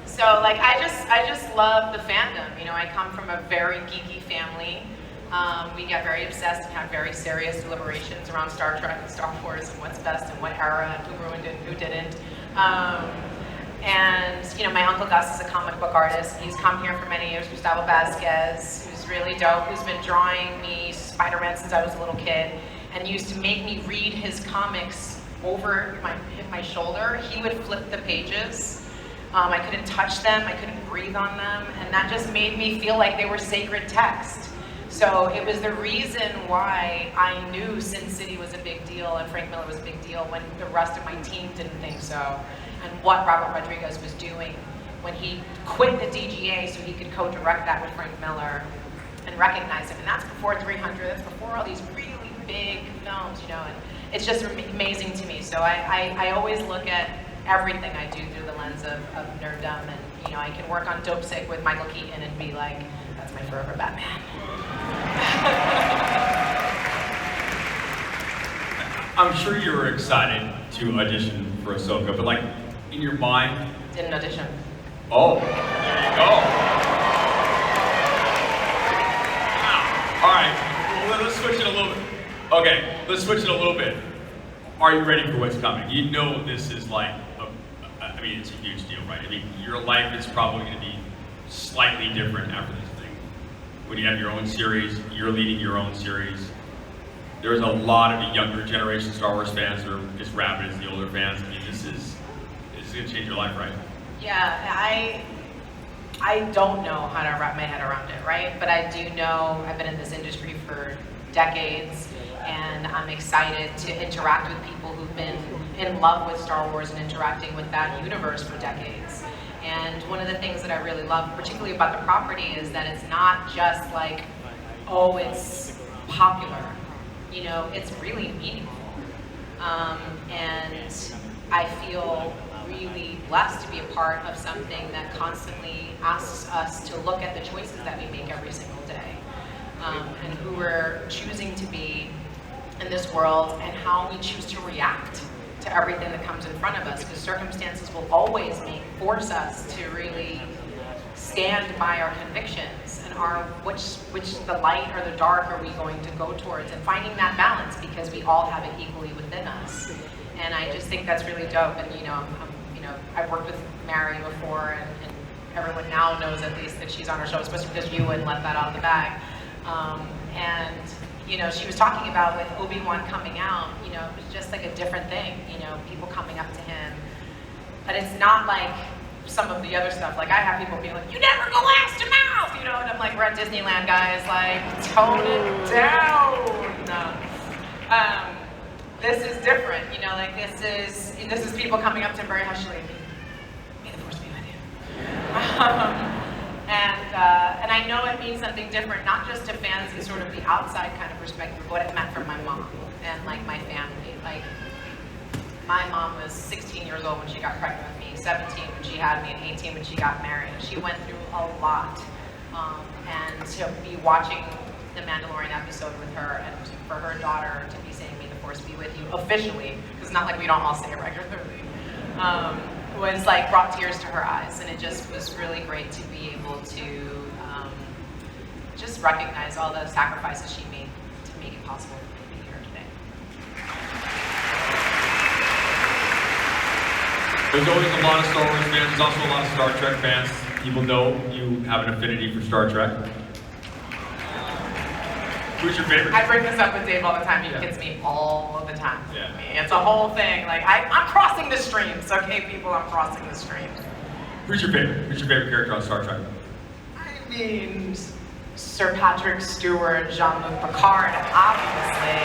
Speaker 8: So, like, I just love the fandom. You know, I come from a very geeky family. We get very obsessed and have very serious deliberations around Star Trek and Star Wars and what's best and what era and who ruined it and who didn't. And, you know, my Uncle Gus is a comic book artist. He's come here for many years, Gustavo Vasquez, who's really dope, who's been drawing me Spider-Man since I was a little kid, and used to make me read his comics over my shoulder. He would flip the pages. I couldn't touch them, I couldn't breathe on them, and that just made me feel like they were sacred text. So it was the reason why I knew Sin City was a big deal and Frank Miller was a big deal when the rest of my team didn't think so, and what Robert Rodriguez was doing when he quit the DGA so he could co-direct that with Frank Miller and recognize him. And that's before 300, that's before all these really big films, you know, and it's just amazing to me. So I always look at everything I do through the lens of nerddom, and, you know, I can work on Dope Sick with Michael Keaton and be like, that's my forever Batman.
Speaker 4: I'm sure you were excited to audition for Ahsoka, but, like, in your mind...
Speaker 8: Didn't audition.
Speaker 4: Oh, there you go. Wow. All right, well, let's switch it a little bit. Okay, let's switch it a little bit. Are you ready for what's coming? You know this is like, I mean, it's a huge deal, right? I mean, your life is probably going to be slightly different after this thing. When you have your own series, you're leading your own series. There's a lot of the younger generation Star Wars fans who are as rabid as the older fans. I mean, this is going to change your life, right?
Speaker 8: Yeah, I don't know how to wrap my head around it, right? But I do know I've been in this industry for decades, and I'm excited to interact with people who've been in love with Star Wars and interacting with that universe for decades. And one of the things that I really love, particularly about the property, is that it's not just like, oh, it's popular. You know, it's really meaningful. And I feel really blessed to be a part of something that constantly asks us to look at the choices that we make every single day, and who we're choosing to be in this world, and how we choose to react to everything that comes in front of us, because circumstances will always force us to really stand by our convictions and which the light or the dark are we going to go towards, and finding that balance, because we all have it equally within us. And I just think that's really dope. And, you know, I've worked with Mary before, and everyone now knows at least that she's on our show, especially because you wouldn't let that out of the bag. And, you know, she was talking about with Obi-Wan coming out, you know, it was just like a different thing, you know, people coming up to him. But it's not like some of the other stuff. Like, I have people being like, you never go ass to mouth, you know, and I'm like, we're at Disneyland, guys, like, tone it down. This is different, you know, like, this is people coming up to him very hushily. May the force be with you. And I know it means something different, not just to fans in sort of the outside kind of perspective, but what it meant for my mom and, like, my family. Like, my mom was 16 years old when she got pregnant with me, 17 when she had me, and 18 when she got married. She went through a lot. And to be watching the Mandalorian episode with her, and for her daughter to be saying, may the force be with you, officially, because it's not like we don't all say it regularly, was like, brought tears to her eyes. And it just was really great to be able to just recognize all the sacrifices she made to make it possible for me to be here today.
Speaker 4: There's always a lot of Star Wars fans. There's also a lot of Star Trek fans. People know you have an affinity for Star Trek. Who's your favorite?
Speaker 8: I bring this up with Dave all the time. He hits me all the time.
Speaker 4: Yeah.
Speaker 8: It's a whole thing. Like, I'm crossing the streams. Okay, people, I'm crossing the streams.
Speaker 4: Who's your favorite? Who's your favorite character on Star Trek?
Speaker 8: I mean, Sir Patrick Stewart, Jean-Luc Picard, obviously.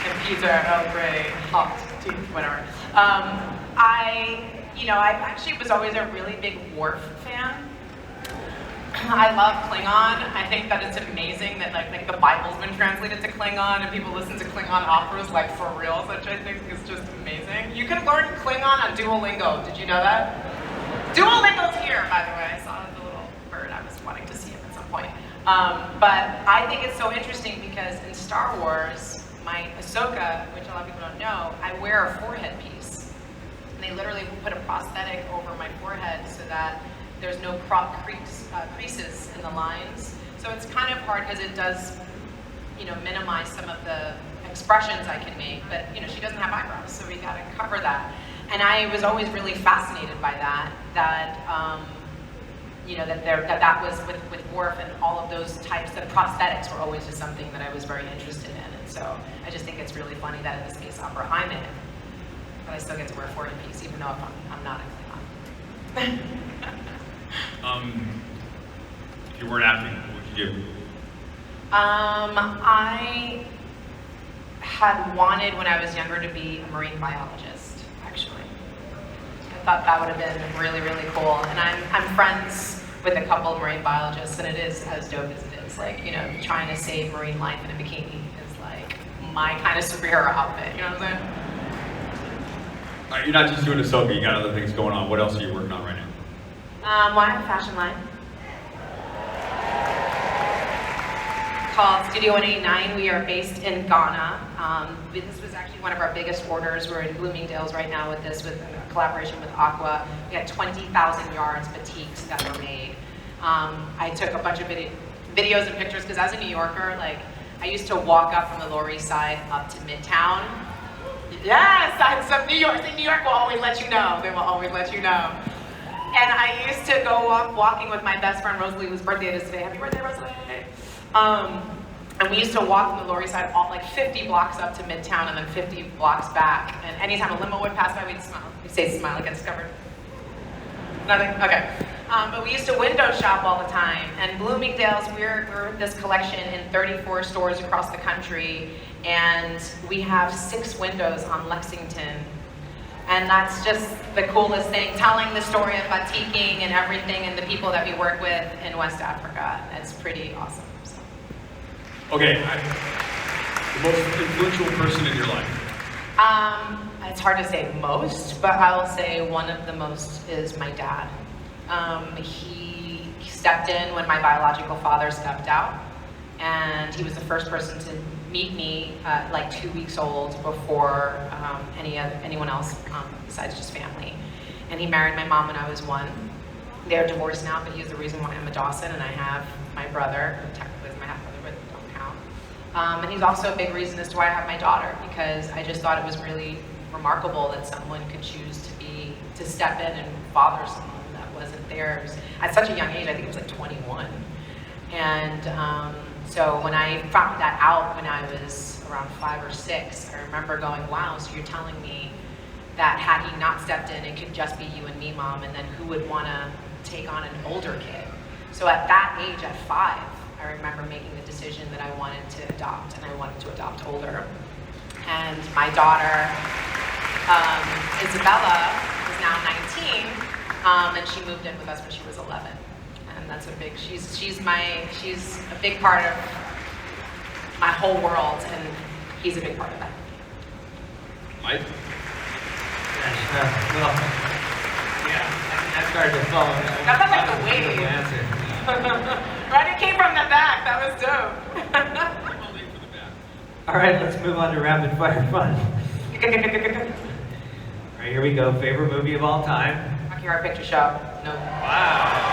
Speaker 8: And Peter Elgray, Hawk, whatever. I actually was always a really big Worf fan. I love Klingon. I think that it's amazing that like the Bible's been translated to Klingon and people listen to Klingon operas like for real, which I think is just amazing. You can learn Klingon on Duolingo. Did you know that? Duolingo's here, by the way. I saw the little bird. I was wanting to see him at some point. But I think it's so interesting because in Star Wars, my Ahsoka, which a lot of people don't know, I wear a forehead piece. And they literally put a prosthetic over my forehead so that there's no creases in the lines. So it's kind of hard because it does, minimize some of the expressions I can make, but she doesn't have eyebrows, so we gotta cover that. And I was always really fascinated by that was with Worf and all of those types of prosthetics were always just something that I was very interested in. And so I just think it's really funny that in the space opera I'm in, but I still get to wear a forehead piece, even though I'm not a Klingon.
Speaker 4: If you weren't acting, what would you do?
Speaker 8: I had wanted when I was younger to be a marine biologist, actually. I thought that would have been really, really cool. And I'm friends with a couple of marine biologists, and it is as dope as it is. Like, trying to save marine life in a bikini is like my kind of superhero outfit, you know what I'm saying?
Speaker 4: All right, you're not just doing Ahsoka, you got other things going on. What else are you working on right now?
Speaker 8: Well, I have a fashion line called Studio 189. We are based in Ghana. This was actually one of our biggest orders. We're in Bloomingdale's right now with this, with a collaboration with Aqua. We had 20,000 yards batiks that were made. I took a bunch of videos and pictures because as a New Yorker, like I used to walk up from the Lower East Side up to Midtown. Yes, New York will always let you know. They will always let you know. And I used to go walking with my best friend Rosalie, whose birthday it is today. Happy birthday, Rosalie! And we used to walk from the Lower East Side all like 50 blocks up to Midtown and then 50 blocks back. And anytime a limo would pass by, we'd smile. We'd say smile like it's covered. Nothing? Okay. But we used to window shop all the time. And Bloomingdale's, we're this collection in 34 stores across the country. And we have 6 windows on Lexington. And that's just the coolest thing, telling the story of batiking and everything and the people that we work with in West Africa. It's pretty awesome. So.
Speaker 4: Okay, the most influential person in your life?
Speaker 8: It's hard to say most, but I will say one of the most is my dad. He stepped in when my biological father stepped out, and he was the first person to meet me like 2 weeks old before anyone else besides just family. And he married my mom when I was 1. They're divorced now, but he's the reason why I'm a Dawson, and I have my brother, who technically is my half-brother, but don't count. And he's also a big reason as to why I have my daughter, because I just thought it was really remarkable that someone could choose to step in and father someone that wasn't theirs at such a young age. I think it was like 21. And so when I found that out when I was around 5 or 6, I remember going, wow, so you're telling me that had he not stepped in, it could just be you and me, Mom, and then who would want to take on an older kid? So at that age, at 5, I remember making the decision that I wanted to adopt, and I wanted to adopt older. And my daughter, Isabella, is now 19, and she moved in with us when she was 11. And that's she's a big part of my whole world, and he's a big part of that.
Speaker 4: Mike?
Speaker 6: Well, yeah, I started to follow.
Speaker 8: That felt like the wave. Right, it came from the back. That was dope.
Speaker 6: All right, let's move on to rapid fire fun. All right, here we go. Favorite movie of all time?
Speaker 8: Rocky Horror Picture Show. No.
Speaker 6: Wow.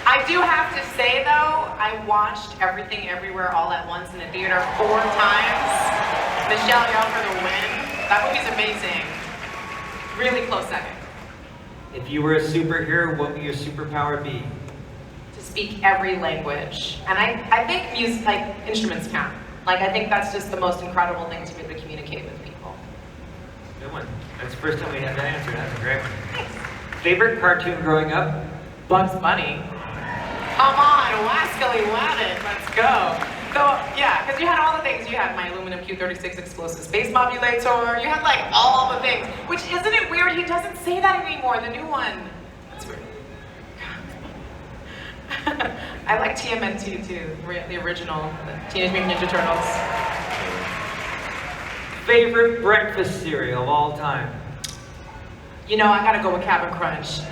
Speaker 8: I do have to say though, I watched Everything Everywhere All at Once in the theater 4 times. Michelle Yeoh for the win. That movie's amazing. Really close second.
Speaker 6: If you were a superhero, what would your superpower be?
Speaker 8: To to speak every language. And I think music, like instruments count. Like I think that's just the most incredible thing to be able to communicate with people.
Speaker 6: Good one. That's the first time we had that answer. That's a great one. Favorite cartoon growing up?
Speaker 8: Bugs Bunny. Come on, Wascally Wabbit, let's go. So, yeah, because you had all the things. You had my aluminum Q36 explosive space modulator. You had like all the things. Which, isn't it weird? He doesn't say that anymore, the new one. That's weird. I like TMNT too, the original, the Teenage Mutant Ninja Turtles.
Speaker 6: Favorite breakfast cereal of all time?
Speaker 8: You know, I gotta go with Cap'n Crunch. You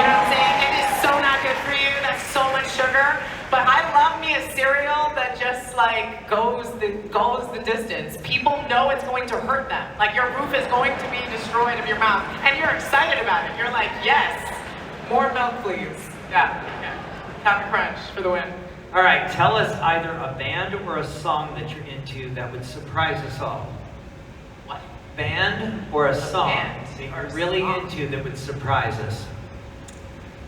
Speaker 8: know what I'm saying? It is so not good for you. That's so much sugar. But I love me a cereal that just like goes the distance. People know it's going to hurt them. Like your roof is going to be destroyed of your mouth, and you're excited about it. You're like, yes, more milk, please. Yeah. Cap'n Crunch for the win.
Speaker 6: All right, tell us either a band or a song that you're into that would surprise us all.
Speaker 8: What?
Speaker 6: Band or a song
Speaker 8: band
Speaker 6: that
Speaker 8: or
Speaker 6: you're
Speaker 8: a
Speaker 6: really
Speaker 8: song.
Speaker 6: into that would surprise us.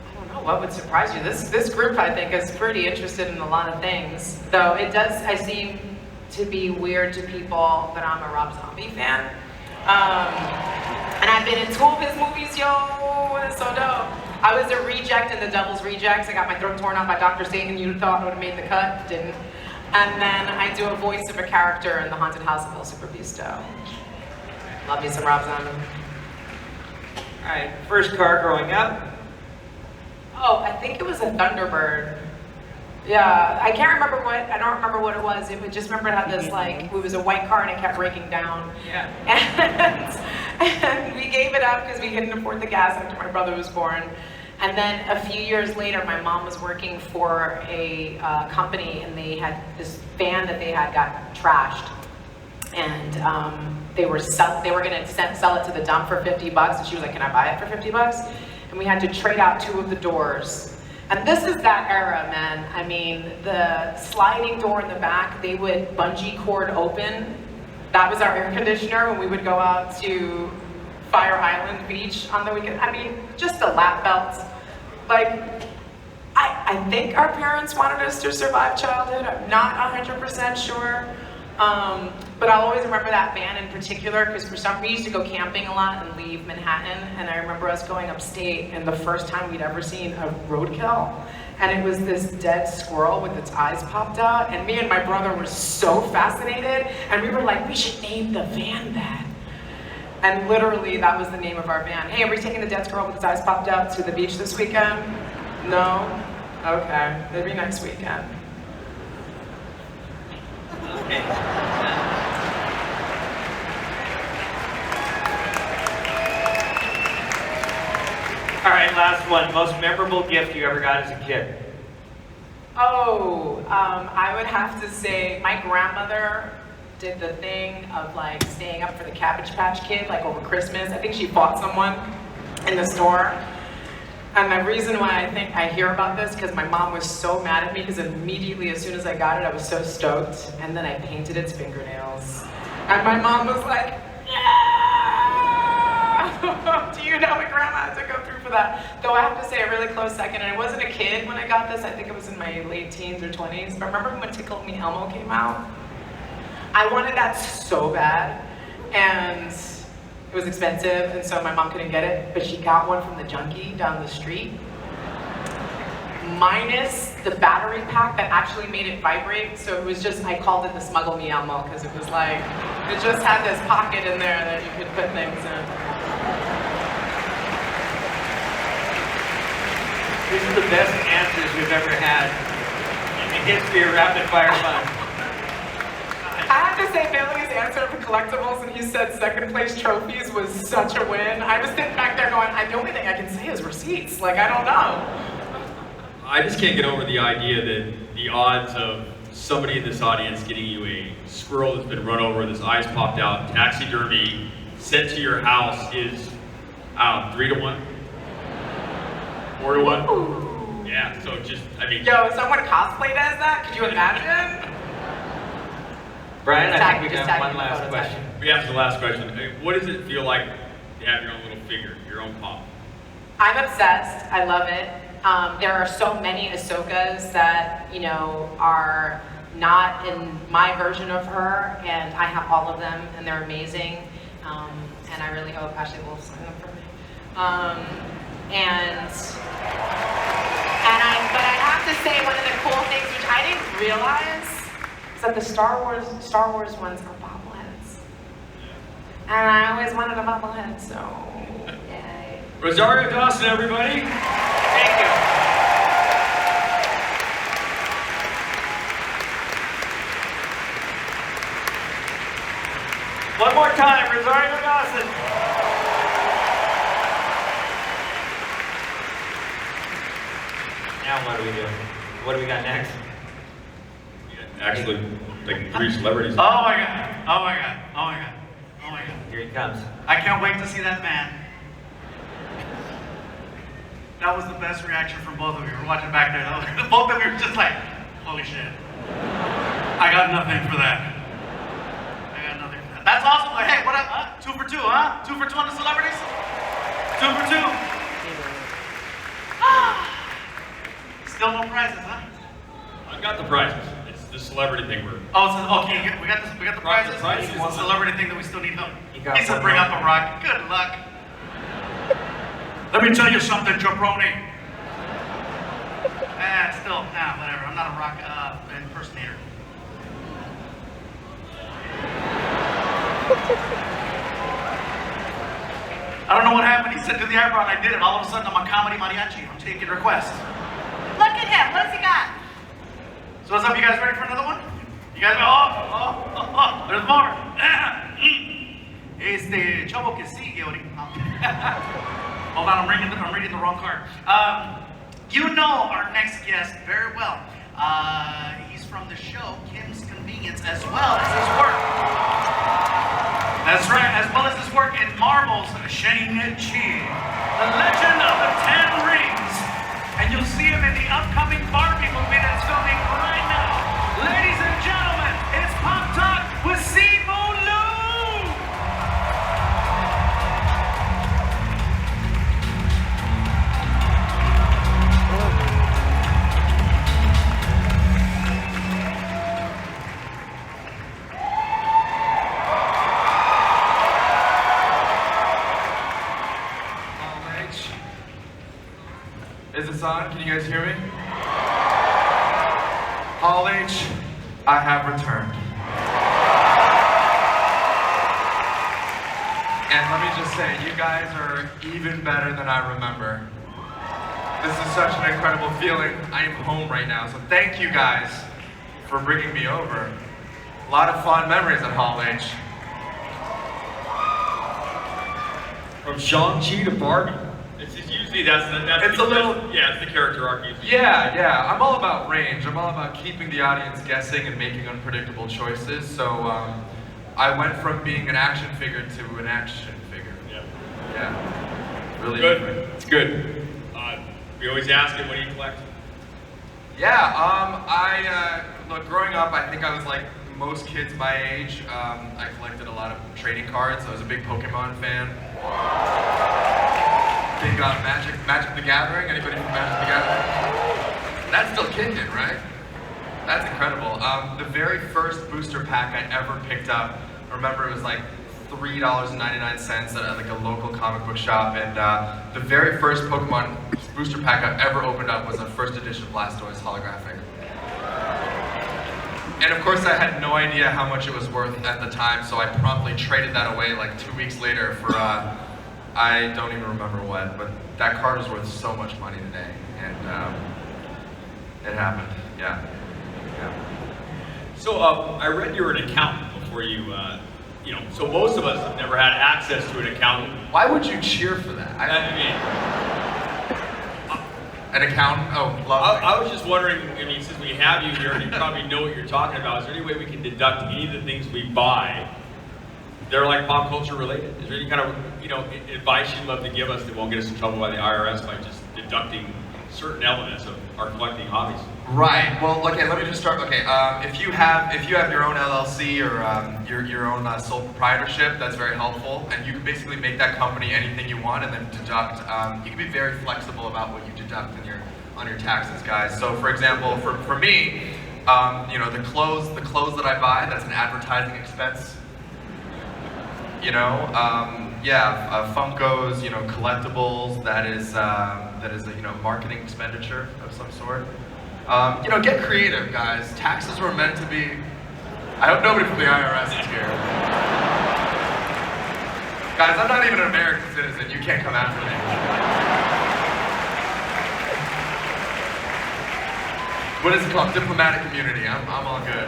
Speaker 8: I don't know, what would surprise you? This group, I think, is pretty interested in a lot of things. Though it does, I seem to be weird to people that I'm a Rob Zombie fan. And I've been in 2 of his movies, yo, it's so dope. I was a reject in The Devil's Rejects. I got my throat torn off by Dr. Satan. You'd thought I would have made the cut, didn't. And then I do a voice of a character in The Haunted House of El Supervisto. Love me some Rob Zombie.
Speaker 6: All right, first car growing up?
Speaker 8: Oh, I think it was a Thunderbird. Yeah, I can't remember I don't remember what it was. It just remember it had this like, it was a white car and it kept breaking down.
Speaker 6: Yeah.
Speaker 8: And we gave it up because we couldn't afford the gas after my brother was born. And then a few years later, my mom was working for a company, and they had this van that they had got trashed. And they were gonna sell it to the dump for $50, and she was like, "Can I buy it for $50?" And we had to trade out 2 of the doors. And this is that era, man. I mean, the sliding door in the back, they would bungee cord open. That was our air conditioner when we would go out to Fire Island Beach on the weekend. I mean, just a lap belt. Like, I think our parents wanted us to survive childhood. I'm not 100% sure. But I'll always remember that van in particular because we used to go camping a lot and leave Manhattan, and I remember us going upstate and the first time we'd ever seen a roadkill, and it was this dead squirrel with its eyes popped out, and me and my brother were so fascinated, and we were like, we should name the van that. And literally that was the name of our van. Hey, are we taking the dead squirrel with its eyes popped out to the beach this weekend? No? Okay, maybe next weekend.
Speaker 6: Okay. All right, last one. Most memorable gift you ever got as a kid?
Speaker 8: Oh, I would have to say my grandmother did the thing of like staying up for the Cabbage Patch Kid like over Christmas. I think she bought someone in the store. And the reason why I think I hear about this, because my mom was so mad at me, because immediately as soon as I got it, I was so stoked, and then I painted its fingernails. And my mom was like, yeah! Do you know what grandma had to go through for that? Though I have to say a really close second, and I wasn't a kid when I got this, I think it was in my late teens or 20s, but remember when Tickle Me Elmo came out? I wanted that so bad, and it was expensive, and so my mom couldn't get it, but she got one from the junkie down the street, minus the battery pack that actually made it vibrate, so it was just, I called it the Smuggle Me Elmo, because it was like, it just had this pocket in there that you could put things in.
Speaker 6: These are the best answers we've ever had in the history of Rapid Fire Fun.
Speaker 8: I have to say, Bailey's answer for collectibles, and he said second place trophies was such a win. I was sitting back there going, the only thing I can say is receipts. Like, I don't know.
Speaker 4: I just can't get over the idea that the odds of somebody in this audience getting you a squirrel that's been run over, this eyes popped out, taxidermy, sent to your house is, 3 to 1? 4 to 1?
Speaker 8: Ooh.
Speaker 4: Yeah, so just, I mean.
Speaker 8: Yo, someone cosplayed as that? Could you imagine?
Speaker 6: Brian, I think we
Speaker 8: Just
Speaker 6: got
Speaker 8: tag
Speaker 6: one
Speaker 8: me in the
Speaker 6: last
Speaker 8: photo,
Speaker 6: question.
Speaker 4: We have the last question. What does it feel like to have your own little figure, your own pop?
Speaker 8: I'm obsessed. I love it. There are so many Ahsokas that, you know, are not in my version of her, and I have all of them, and they're amazing. And I really hope Ashley will sign them for me. But I have to say, one of the cool things, which I didn't realize, is that the Star Wars ones are bobbleheads. And I always wanted a bobblehead, so yay.
Speaker 4: Rosario Dawson, everybody.
Speaker 3: Thank you. One more time, Rosario Dawson. Now what do we do? What do we got next?
Speaker 4: Actually, like 3 celebrities.
Speaker 1: Oh my God. Oh my God. Oh my God. Oh my God.
Speaker 3: Here he comes.
Speaker 1: I can't wait to see that man. That was the best reaction from both of you. We're watching back there. Both of you were just like, holy shit. I got nothing for that. That's awesome. Like, hey, what up? 2 for 2, huh? 2 for 2 on the celebrities? 2 for 2. Still no prizes, huh?
Speaker 4: I got the prizes. It's the celebrity thing we're.
Speaker 1: Oh, so, okay, we got the prizes.
Speaker 4: Prizes.
Speaker 1: It's the celebrity thing that we still need help.
Speaker 3: You got
Speaker 1: He said,
Speaker 3: one
Speaker 1: bring
Speaker 3: more.
Speaker 1: up a rock. Good luck. Let me tell you something, jabroni. Whatever. I'm not a rock impersonator. I don't know what happened. He said do the eyebrow and I did it. All of a sudden I'm a comedy mariachi. I'm taking requests.
Speaker 2: Look at him. What's he got?
Speaker 1: So what's up? You guys ready for another one? You guys oh, there's more. Chavo que sigue ahorita. Hold on, I'm reading the wrong card. You know our next guest very well. He's from the show Kim's Convenience as well as his work. That's right, as well as his work in Marvel's Shang-Chi, the Legend of the Ten Rings. And you'll see him in the upcoming Barbie movie that's filming right now. Ladies and gentlemen, it's Pop Talk with Simu Liu.
Speaker 5: Is this on? Can you guys hear me? Hall H, I have returned. And let me just say, you guys are even better than I remember. This is such an incredible feeling. I am home right now, so thank you guys for bringing me over. A lot of fond memories at Hall H.
Speaker 4: From Shang-Chi to Barbie. It's usually that's
Speaker 5: It's a little-
Speaker 4: it's the character arc usually.
Speaker 5: Yeah, I'm all about range. I'm all about keeping the audience guessing and making unpredictable choices. So I went from being an action figure to an action figure. Yeah. Really
Speaker 4: Good.
Speaker 5: different.
Speaker 4: It's good. We always ask it, what do you collect?
Speaker 5: Yeah, look, growing up, I think I was like most kids my age. I collected a lot of trading cards. I was a big Pokemon fan. Big Magic the Gathering. Anybody from Magic the Gathering? That's still kicking, right? That's incredible. The very first booster pack I ever picked up, I remember it was like $3.99 at like a local comic book shop, and the very first Pokemon booster pack I ever opened up was a first edition Blastoise holographic. And of course I had no idea how much it was worth at the time, so I promptly traded that away like 2 weeks later for I don't even remember what, but that card was worth so much money today, and it happened, yeah.
Speaker 4: So I read you were an accountant before you, so most of us have never had access to an accountant.
Speaker 5: Why would you cheer for that? An accountant? Oh, love
Speaker 4: I was just wondering, since we have you here and you probably know what you're talking about, is there any way we can deduct any of the things we buy? They're like pop culture related. Is there any kind of, advice you'd love to give us that won't get us in trouble by the IRS by just deducting certain elements of our collecting hobbies?
Speaker 9: Right. Well, okay. Let me just start. Okay. If you have your own LLC or your own sole proprietorship, that's very helpful, and you can basically make that company anything you want, and then deduct. You can be very flexible about what you deduct on your taxes, guys. So, for example, for me, you know, the clothes that I buy, that's an advertising expense. You know, Funkos, you know, collectibles, that is a, you know, marketing expenditure of some sort. You know, get creative, guys. Taxes were meant to be. I hope nobody from the IRS is here. Guys, I'm not even an American citizen. You can't come after me. What is it called? Diplomatic immunity. I'm all good.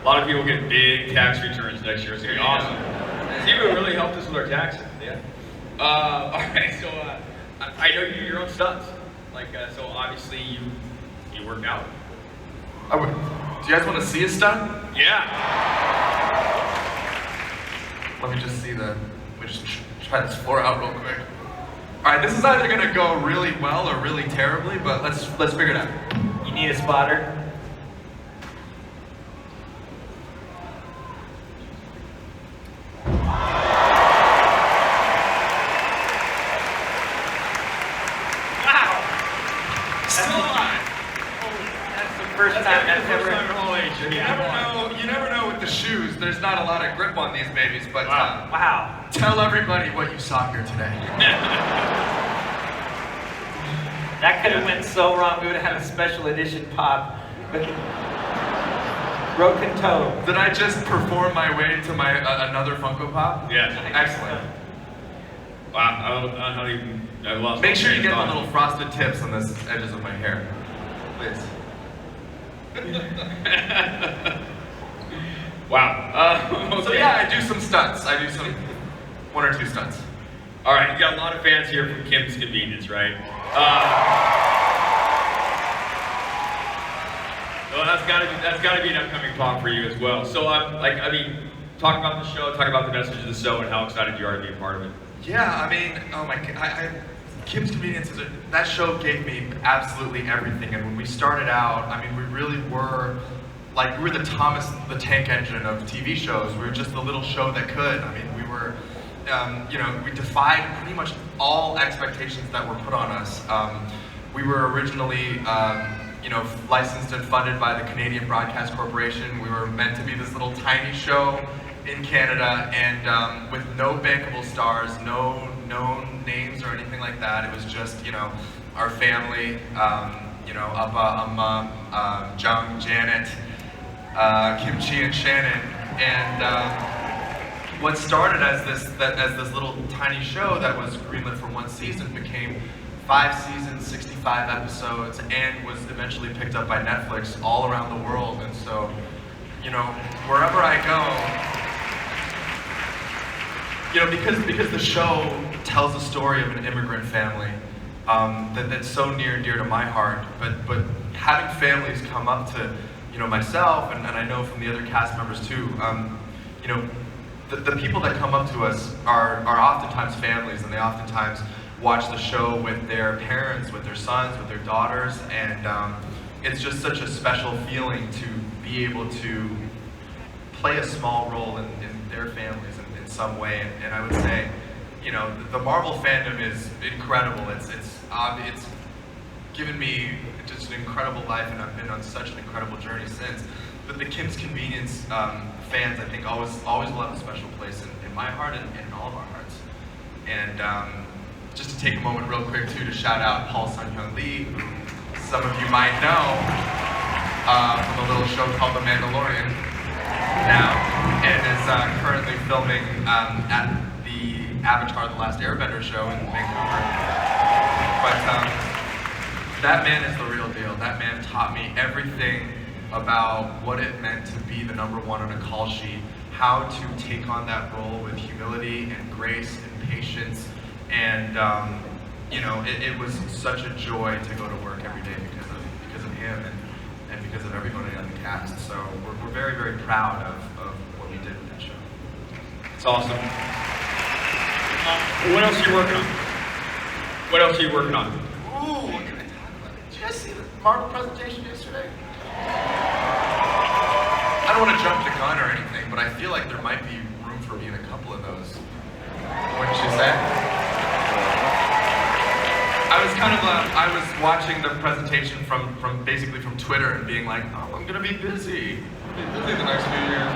Speaker 4: A lot of people get big tax returns next year. It's gonna be awesome. Steve really helped us with our taxes. Yeah. All right. So I know you do your own stunts. Like so, obviously you work out.
Speaker 9: Do you guys want to see a stunt?
Speaker 4: Yeah.
Speaker 9: Let me just see the. Let me just try this floor out real quick. All right. This is either gonna go really well or really terribly, but let's figure it out.
Speaker 6: You need a spotter?
Speaker 9: You never know with the shoes. There's not a lot of grip on these babies, but
Speaker 6: Wow.
Speaker 9: Tell everybody what you saw here today.
Speaker 6: That could have went so wrong. We would have had a special edition pop. Broken toe.
Speaker 9: Did I just perform my way to my another Funko Pop?
Speaker 4: Yeah.
Speaker 9: Excellent.
Speaker 4: Wow. I lost.
Speaker 9: Make sure you get the little frosted tips on the edges of my hair, please.
Speaker 4: Wow. Okay.
Speaker 9: So yeah, I do some stunts. I do some 1 or 2 stunts.
Speaker 4: All right, you got a lot of fans here from Kim's Convenience, right? Well, that's gotta be an upcoming pop for you as well. So, talk about the show, talk about the message of the show, and how excited you are to be a part of it.
Speaker 9: Yeah, I mean, oh my God, Kim's Convenience that show gave me absolutely everything. And when we started out, I mean, we really were like we were the Thomas the Tank Engine of TV shows. We were just the little show that could. I mean, we were. You know, we defied pretty much all expectations that were put on us. We were originally, you know, licensed and funded by the Canadian Broadcast Corporation. We were meant to be this little tiny show in Canada, and with no bankable stars, no known names or anything like that. It was just, you know, our family, you know, Appa, Amma, Jung, Janet, Kimchi, and Shannon, and. What started as this little tiny show that was greenlit for 1 season became 5 seasons, 65 episodes, and was eventually picked up by Netflix all around the world. And so, you know, wherever I go, you know, because the show tells the story of an immigrant family that's so near and dear to my heart. But having families come up to, you know, myself and I know from the other cast members too, you know. The people that come up to us are oftentimes families, and they oftentimes watch the show with their parents, with their sons, with their daughters, and it's just such a special feeling to be able to play a small role in their families in some way. And I would say, you know, the Marvel fandom is incredible. It's given me just an incredible life, and I've been on such an incredible journey since. But the Kim's Convenience fans, I think, always will have a special place in my heart and in all of our hearts. And just to take a moment real quick, too, to shout out Paul Sun-Hyun Lee, who some of you might know from a little show called The Mandalorian now, and is currently filming at the Avatar The Last Airbender show in Vancouver. But that man is the real deal. That man taught me everything about what it meant to be the #1 on a call sheet, how to take on that role with humility and grace and patience, and you know, it was such a joy to go to work every day because of him and because of everybody on the cast. So we're very, very proud of what we did with that show.
Speaker 4: It's awesome. What else are you working on? What else are you working on?
Speaker 9: Ooh, what can I talk about? Did you guys see the Marvel presentation yesterday? I don't want to jump the gun or anything, but I feel like there might be room for me in a couple of those. Wouldn't you say? I was watching the presentation from basically from Twitter and being like, oh, I'm gonna be busy. I'm gonna be busy the next few years.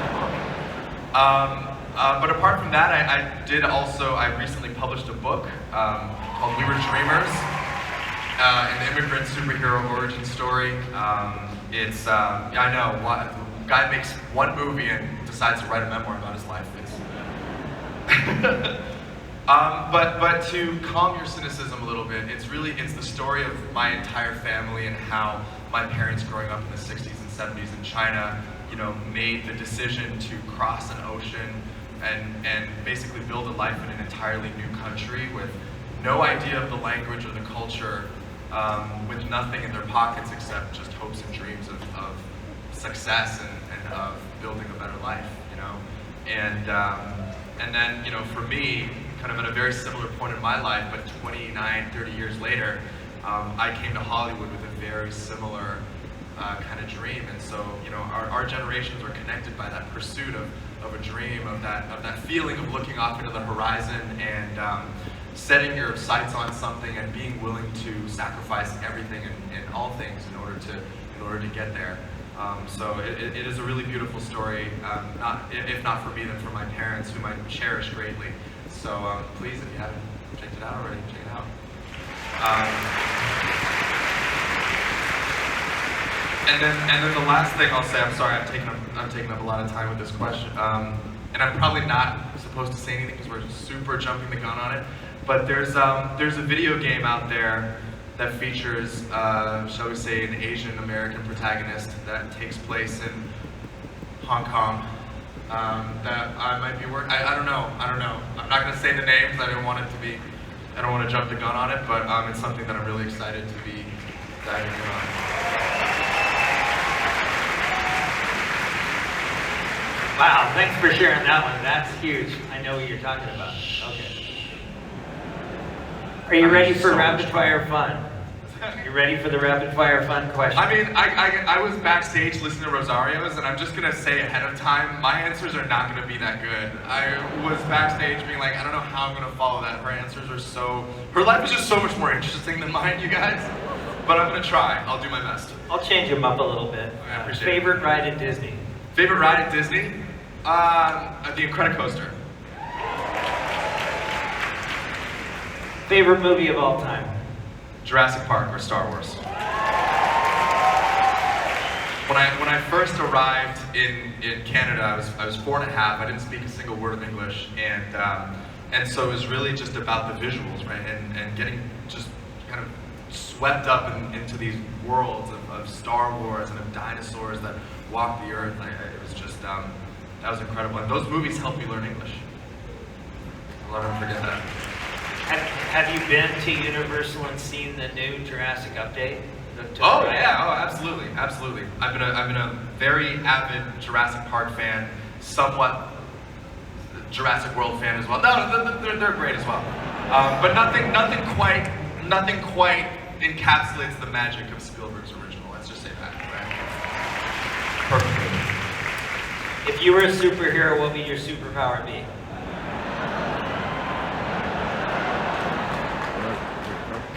Speaker 9: But apart from that, I recently published a book called We Were Dreamers, an immigrant superhero origin story. I know, a guy makes one movie and decides to write a memoir about his life. But to calm your cynicism a little bit, it's the story of my entire family and how my parents growing up in the 60s and 70s in China, made the decision to cross an ocean and basically build a life in an entirely new country with no idea of the language or the culture, with nothing in their pockets except just hopes and dreams of success and of building a better life, And then, for me, kind of at a very similar point in my life, but 29, 30 years later, I came to Hollywood with a very similar kind of dream. And so, our generations are connected by that pursuit of a dream, of that feeling of looking off into the horizon and setting your sights on something and being willing to sacrifice everything and all things in order to get there. So it is a really beautiful story, if not for me, then for my parents, whom I cherish greatly. So please, if you haven't checked it out already, check it out. And then the last thing I'll say, I'm sorry, I'm taking up a lot of time with this question, and I'm probably not supposed to say anything because we're super jumping the gun on it. But there's a video game out there that features, shall we say, an Asian American protagonist that takes place in Hong Kong. That I might be working. I don't know. I'm not going to say the names. I don't want to jump the gun on it, but it's something that I'm really excited to be diving in on.
Speaker 6: Wow, thanks for sharing that one. That's huge. I know what you're talking about. Okay. Are you ready for rapid fire fun? You ready for the rapid fire fun question?
Speaker 9: I mean, I was backstage listening to Rosario's, and I'm just gonna say ahead of time, my answers are not gonna be that good. I was backstage being like, I don't know how I'm gonna follow that. Her life is just so much more interesting than mine, you guys. But I'm gonna try. I'll do my best.
Speaker 6: I'll change them up a little bit.
Speaker 9: I appreciate it.
Speaker 6: Favorite ride at Disney?
Speaker 9: Favorite ride at Disney? The Incredicoaster.
Speaker 6: Favorite movie of all time?
Speaker 9: Jurassic Park or Star Wars. When I first arrived in Canada, I was 4 and a half. I didn't speak a single word of English, and so it was really just about the visuals, right? And getting just kind of swept up into these worlds of Star Wars and of dinosaurs that walk the earth. It was just that was incredible. And those movies helped me learn English. I'll never forget that.
Speaker 6: Have you been to Universal and seen the new Jurassic update?
Speaker 9: Oh absolutely. I've been a very avid Jurassic Park fan, somewhat Jurassic World fan as well. No, they're great as well. But nothing quite encapsulates the magic of Spielberg's original. Let's just say that. Right? Perfect.
Speaker 6: If you were a superhero, what would your superpower be?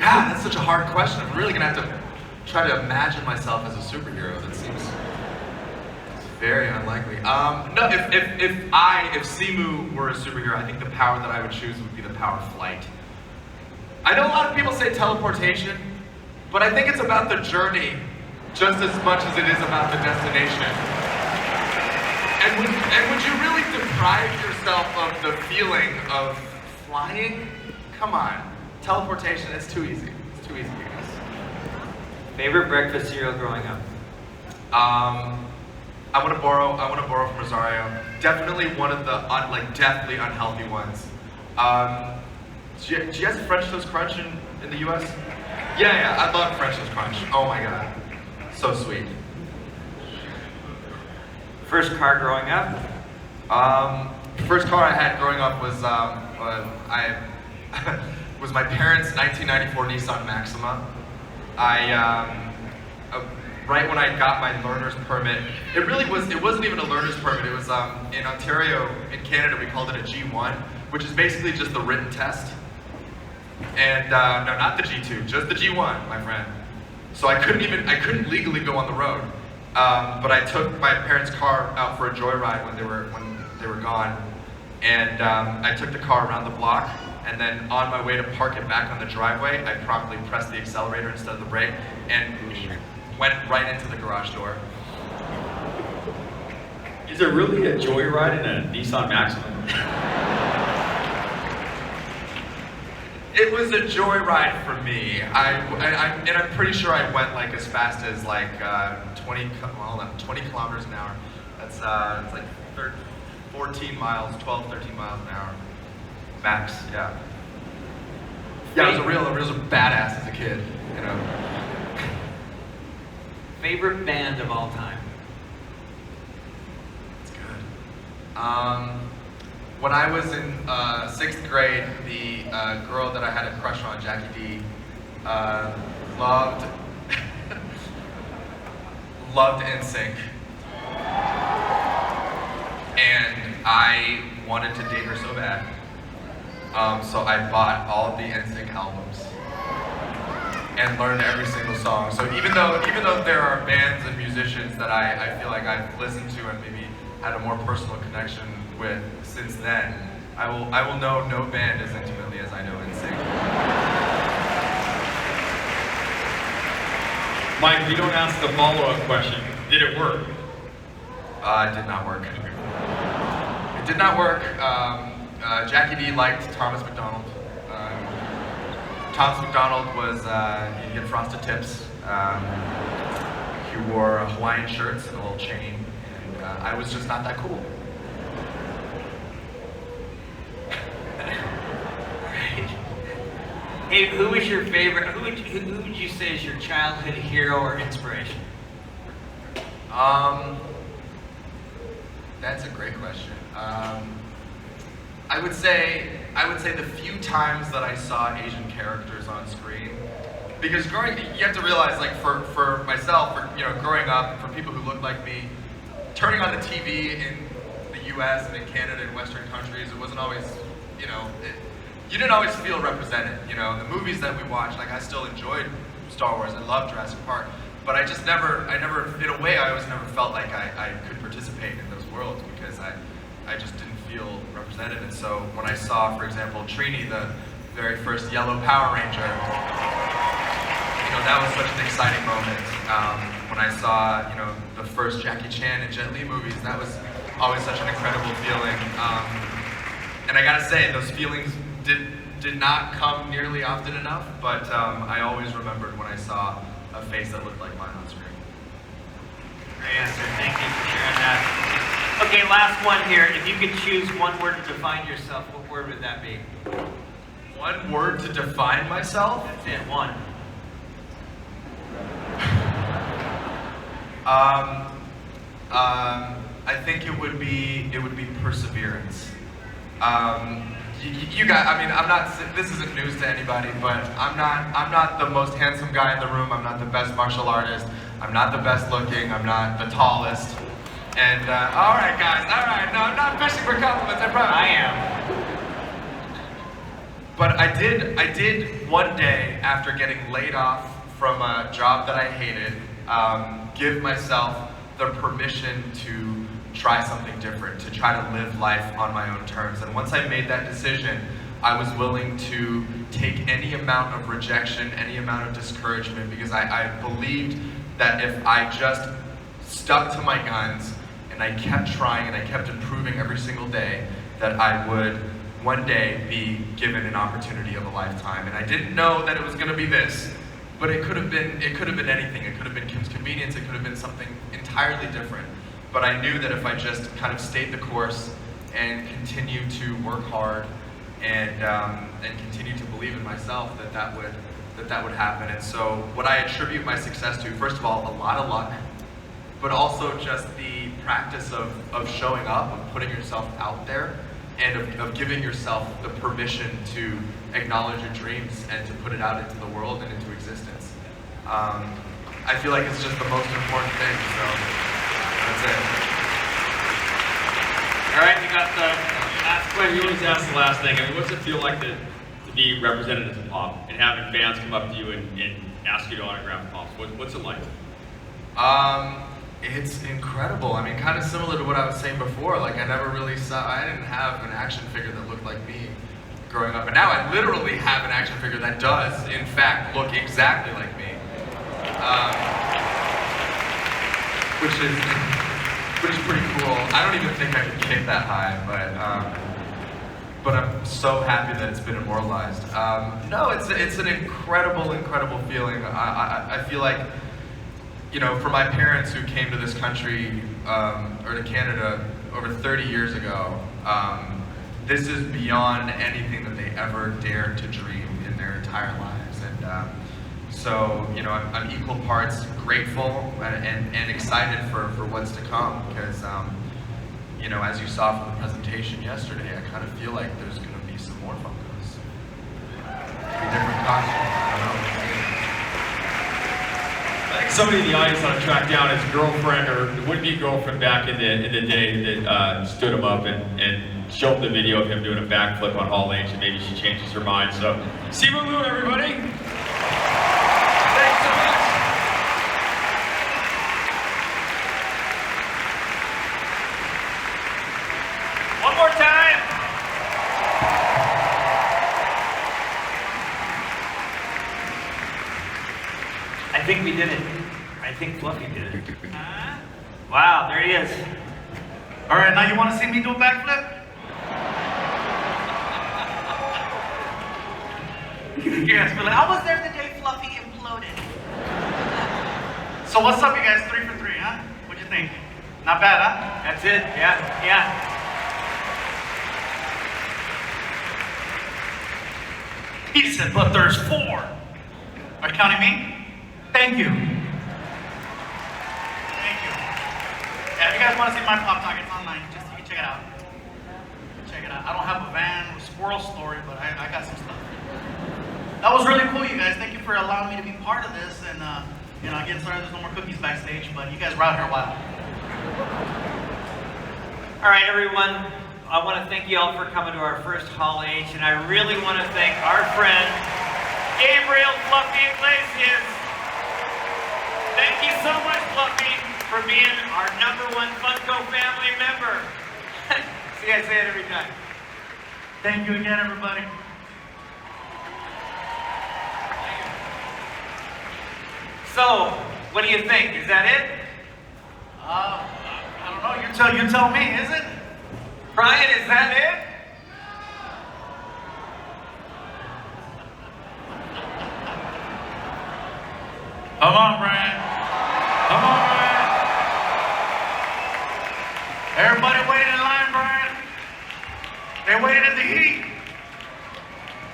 Speaker 9: God, that's such a hard question. I'm really gonna have to try to imagine myself as a superhero. That seems very unlikely. No, if Simu were a superhero, I think the power that I would choose would be the power of flight. I know a lot of people say teleportation, but I think it's about the journey just as much as it is about the destination. And would you really deprive yourself of the feeling of flying? Come on. Teleportation, it's too easy. It's too easy, you guys.
Speaker 6: Favorite breakfast cereal growing up?
Speaker 9: I want to borrow from Rosario. Definitely one of the deathly unhealthy ones. Do you guys have French Toast Crunch in the US? Yeah, I love French Toast Crunch. Oh my god. So sweet.
Speaker 6: First car growing up?
Speaker 9: First car I had growing up was was my parents' 1994 Nissan Maxima. right when I got my learner's permit, it wasn't even a learner's permit. It was in Ontario, in Canada, we called it a G1, which is basically just the written test. And no, not the G2, just the G1, my friend. So I couldn't legally go on the road. But I took my parents' car out for a joyride when they were gone, and I took the car around the block, and then on my way to park it back on the driveway, I promptly pressed the accelerator instead of the brake, and went right into the garage door.
Speaker 4: Is it really a joyride in a Nissan Maxima?
Speaker 9: It was a joyride for me. And I'm pretty sure I went like as fast as like 20 kilometers an hour. That's it's like 14 miles, 12, 13 miles an hour. Max, yeah. Yeah, I was a badass as a kid, you know.
Speaker 6: Favorite band of all time?
Speaker 9: That's good. When I was in 6th grade, the girl that I had a crush on, Jackie D, loved NSYNC. And I wanted to date her so bad. So I bought all of the NSYNC albums and learned every single song. So even though there are bands and musicians that I feel like I've listened to and maybe had a more personal connection with since then, I will know no band as intimately as I know NSYNC.
Speaker 4: Mike, we don't ask the follow-up question. Did it work?
Speaker 9: It did not work. It did not work. Jackie D liked Thomas McDonald. Thomas McDonald was, he had frosted tips. He wore Hawaiian shirts and a little chain, and I was just not that cool.
Speaker 6: Hey, who was your favorite? Who would you say is your childhood hero or inspiration?
Speaker 9: That's a great question. I would say the few times that I saw Asian characters on screen, because you have to realize, like for myself, growing up, for people who look like me, turning on the TV in the U.S. and in Canada and Western countries, it wasn't always, you didn't always feel represented. The movies that we watched, like I still enjoyed Star Wars, I loved Jurassic Park, but I never, in a way, I always never felt like I could participate in those worlds because I just didn't feel represented. And so when I saw, for example, Trini, the very first yellow Power Ranger, that was such an exciting moment. When I saw, the first Jackie Chan and Jet Li movies, that was always such an incredible feeling. And I gotta say, those feelings did not come nearly often enough, but I always remembered when I saw a face that looked like mine on screen.
Speaker 6: Great answer. Thank you for sharing that. Okay, last one here. If you could choose one word to define yourself, what word would that be?
Speaker 9: One word to define myself?
Speaker 6: That's it, one.
Speaker 9: I think it would be perseverance. You guys, this isn't news to anybody, but I'm not the most handsome guy in the room. I'm not the best martial artist. I'm not the best looking. I'm not the tallest. And all right, guys, all right. No, I'm not fishing for compliments. I promise.
Speaker 6: I am.
Speaker 9: But I did one day, after getting laid off from a job that I hated, give myself the permission to try something different, to try to live life on my own terms. And once I made that decision, I was willing to take any amount of rejection, any amount of discouragement, because I believed that if I just stuck to my guns and I kept trying and I kept improving every single day, that I would one day be given an opportunity of a lifetime. And I didn't know that it was going to be this, but it could have been anything. It could have been Kim's Convenience. It could have been something entirely different. But I knew that if I just kind of stayed the course and continued to work hard and continue to believe in myself, that would happen. And so what I attribute my success to, first of all, a lot of luck, but also just the practice of showing up, of putting yourself out there, and of giving yourself the permission to acknowledge your dreams and to put it out into the world and into existence. I feel like it's just the most important thing, so that's it.
Speaker 3: All right, we got the last
Speaker 10: Well, you
Speaker 3: question.
Speaker 10: always ask the last thing. I mean, what's it feel like to be represented as a pop and having fans come up to you and ask you to autograph pops? What's it like?
Speaker 9: It's incredible. I mean, kind of similar to what I was saying before. Like, I never really I didn't have an action figure that looked like me growing up. And now I literally have an action figure that does, in fact, look exactly like me. Which is pretty cool. I don't even think I could kick that high, but I'm so happy that it's been immortalized. No, it's an incredible, incredible feeling. I feel like, you know, for my parents who came to this country, or to Canada over 30 years ago, this is beyond anything that they ever dared to dream in their entire lives. And so, you know, I'm equal parts grateful and excited for what's to come, because, you know, as you saw from the presentation yesterday, I kind of feel like there's going to be some more Funkos. Maybe different costumes, I don't know.
Speaker 10: I think somebody in the audience ought to track down his girlfriend or would-be girlfriend back in the day that stood him up and showed the video of him doing a backflip on Hall H, and maybe she changes her mind. So, Simu Lu, everybody. Thanks so much.
Speaker 3: One more time. I think we did it. I think Fluffy did it. Wow, there he is.
Speaker 1: All right, now you want to see me do a backflip? You guys feel like,
Speaker 2: I was there the day Fluffy imploded.
Speaker 1: so what's up, you guys? 3 for 3, huh? What'd you think? Not bad, huh?
Speaker 3: That's it. Yeah.
Speaker 1: He said, but there's 4. Are you counting me? Thank you. Thank you. Yeah, if you guys want to see my pop talk, it's online. Just you can check it out. Check it out. I don't have a van or squirrel story, but I got some stuff. That was really cool, you guys. Thank you for allowing me to be part of this. And you know, again, sorry there's no more cookies backstage, but you guys were out here a while.
Speaker 3: All right, everyone. I want to thank you all for coming to our first Hall H, and I really want to thank our friend Gabriel Fluffy Iglesias. Thank you so much, Fluffy, for being our #1 Funko family member. See, I say it every time.
Speaker 1: Thank you again, everybody.
Speaker 3: So, what do you think? Is that it?
Speaker 1: I don't know. You tell me. Is it?
Speaker 3: Brian, is that it?
Speaker 1: Come on, Brian. Come on, Brian. Everybody waited in line, Brian. They waited in the heat.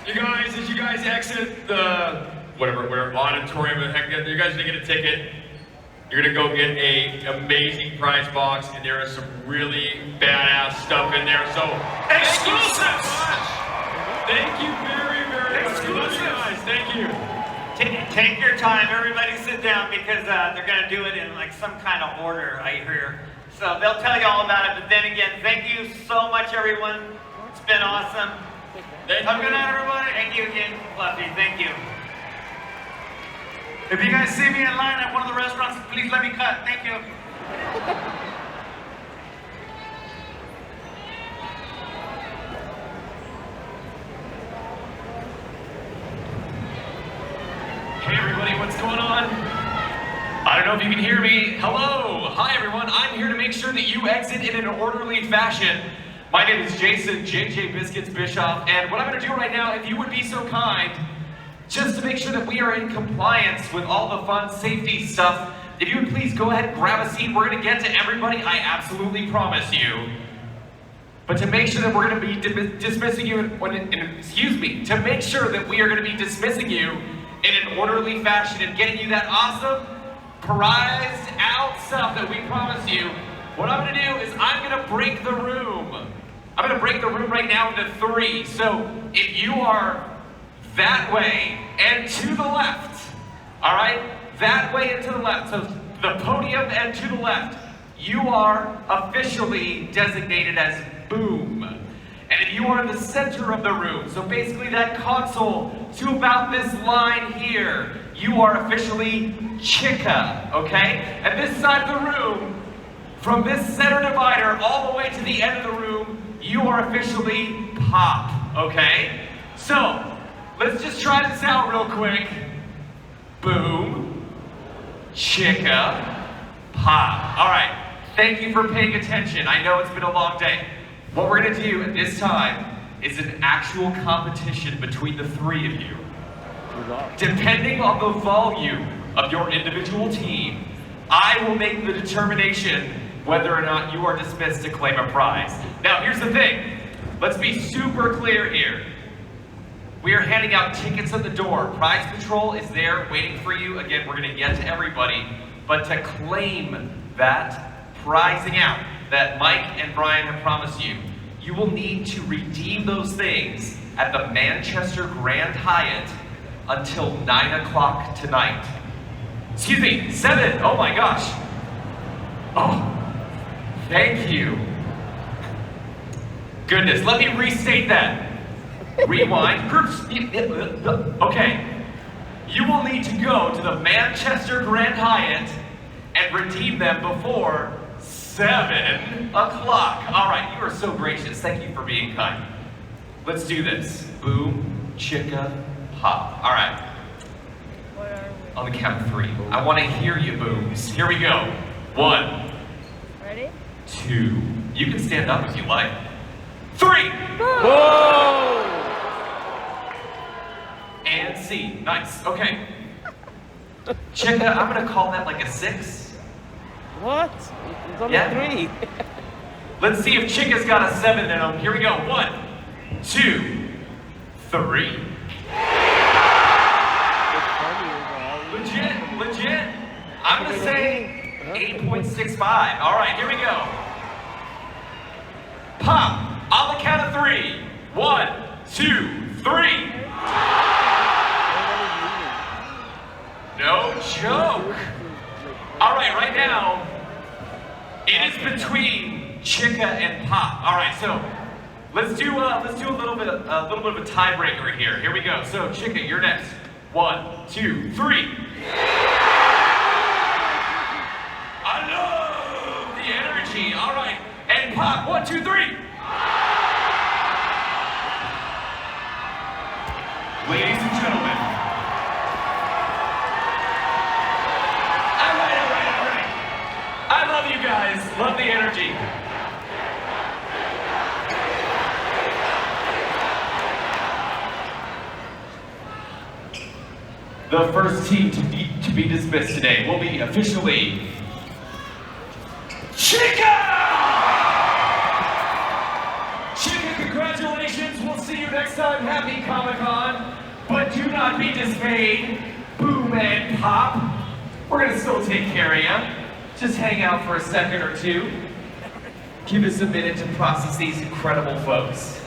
Speaker 10: You guys, as you guys exit the whatever auditorium, you guys are gonna get a ticket. You're gonna go get a amazing prize box, and there is some really badass stuff in there. So
Speaker 1: Exclusives.
Speaker 10: Thank you very, very much.
Speaker 1: Exclusives.
Speaker 10: Guys, thank you.
Speaker 3: Take your time, everybody sit down, because they're going to do it in like some kind of order, I hear. So they'll tell you all about it, but then again, thank you so much, everyone. It's been awesome.
Speaker 1: Have a good night, everybody.
Speaker 3: Thank you again, Fluffy, thank you.
Speaker 1: If you guys see me in line at one of the restaurants, please let me cut. Thank you.
Speaker 11: Hey everybody, what's going on? I don't know if you can hear me. Hello! Hi everyone, I'm here to make sure that you exit in an orderly fashion. My name is Jason, JJ Biscuits Bischoff, and what I'm going to do right now, if you would be so kind, just to make sure that we are in compliance with all the fun safety stuff, if you would please go ahead and grab a seat. We're going to get to everybody, I absolutely promise you. But to make sure that we're going to be dismissing you, to make sure that we are going to be dismissing you in an orderly fashion and getting you that awesome, prized out stuff that we promised you, what I'm going to do is I'm going to break the room. I'm going to break the room right now into 3. So if you are that way and to the left, all right, that way and to the left. So the podium and to the left. You are officially designated as Boom. And if you are in the center of the room, so basically that console to about this line here, you are officially Chica, okay? And this side of the room, from this center divider all the way to the end of the room, you are officially Pop, okay? So, let's just try this out real quick. Boom, Chica, Pop. All right, thank you for paying attention. I know it's been a long day. What we're gonna do at this time is an actual competition between the three of you. Depending on the volume of your individual team, I will make the determination whether or not you are dismissed to claim a prize. Now, here's the thing. Let's be super clear here. We are handing out tickets at the door. Prize Patrol is there waiting for you. Again, we're gonna get to everybody, but to claim that prizing out that Mike and Brian have promised you, you will need to redeem those things at the Manchester Grand Hyatt until 9 o'clock tonight. Excuse me, 7, oh my gosh. Oh, thank you. Goodness, let me restate that. Rewind. Okay. You will need to go to the Manchester Grand Hyatt and redeem them before 7 o'clock. All right, you are so gracious. Thank you for being kind. Let's do this. Boom, Chica, Pop. All right. On the count of 3. I want to hear you, booms. Here we go. 1.
Speaker 12: Ready?
Speaker 11: 2. You can stand up if you like. 3.
Speaker 12: Whoa!
Speaker 11: And C. Nice. Okay. Chica, I'm gonna call that like a 6.
Speaker 12: What? It's only 3.
Speaker 11: Let's see if Chica's got a 7 in him. Here we go. 1, 2, 3. Legit. I'm gonna say 8.65. All right, here we go. Pop, on the count of 3. 1, 2, 3. No joke. All right now, it is between Chica and Pop. All right, so let's do a little bit of a tiebreaker here. Here we go. So Chica, you're next. 1, 2, 3. I love the energy. All right, and Pop. 1, 2, 3. Ladies and gentlemen. All right. I love you guys. Love the energy. The first team to be dismissed today will be officially Chica! Chica, congratulations. We'll see you next time. Happy Comic-Con. But do not be dismayed. Boom and Pop. We're gonna still take care of you. Just hang out for a second or two. Give us a minute to process these incredible folks.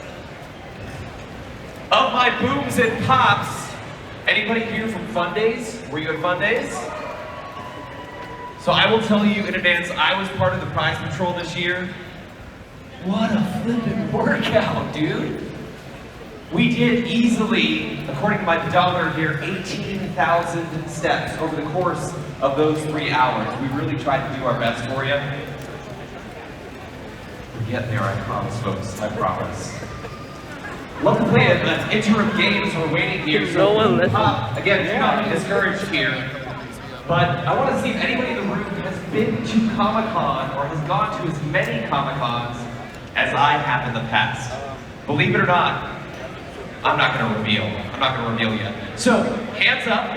Speaker 11: Of my Booms and Pops, anybody here from Fun Days? Were you at Fun Days? So I will tell you in advance, I was part of the Prize Patrol this year. What a flippin' workout, dude. We did easily, according to my pedometer here, 18,000 steps over the course of those 3 hours. We really tried to do our best for you. We're getting there, I promise, folks, I promise. Love to play an interim game, so we're waiting here. So, again, do not be discouraged here. But I want to see if anybody in the room has been to Comic-Con or has gone to as many Comic-Cons as I have in the past. Believe it or not, I'm not going to reveal. I'm not going to reveal yet. So, hands up.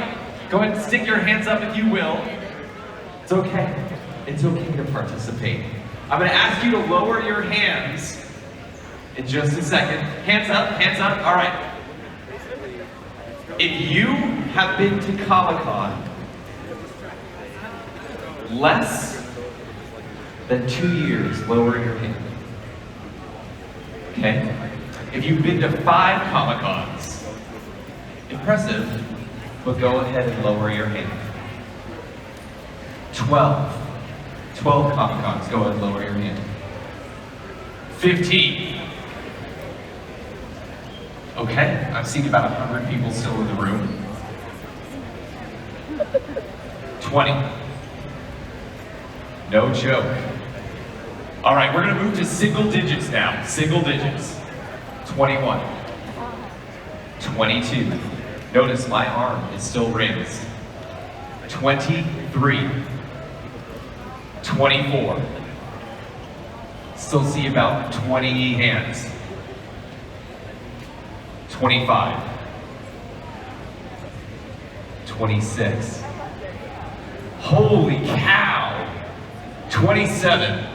Speaker 11: Go ahead and stick your hands up if you will. It's okay. It's okay to participate. I'm going to ask you to lower your hands in just a second. Hands up, hands up. All right. If you have been to Comic-Con less than 2 years, lower your hand. Okay? If you've been to 5 Comic-Cons, impressive, but go ahead and lower your hand. 12. 12 Comic Cons. Go ahead, lower your hand. 15. Okay, I've seen about 100 people still in the room. 20. No joke. All right, we're gonna move to single digits now. Single digits. 21. 22. Notice my arm is still raised. 23. 24. Still see about 20 hands. 25. 26. Holy cow! 27.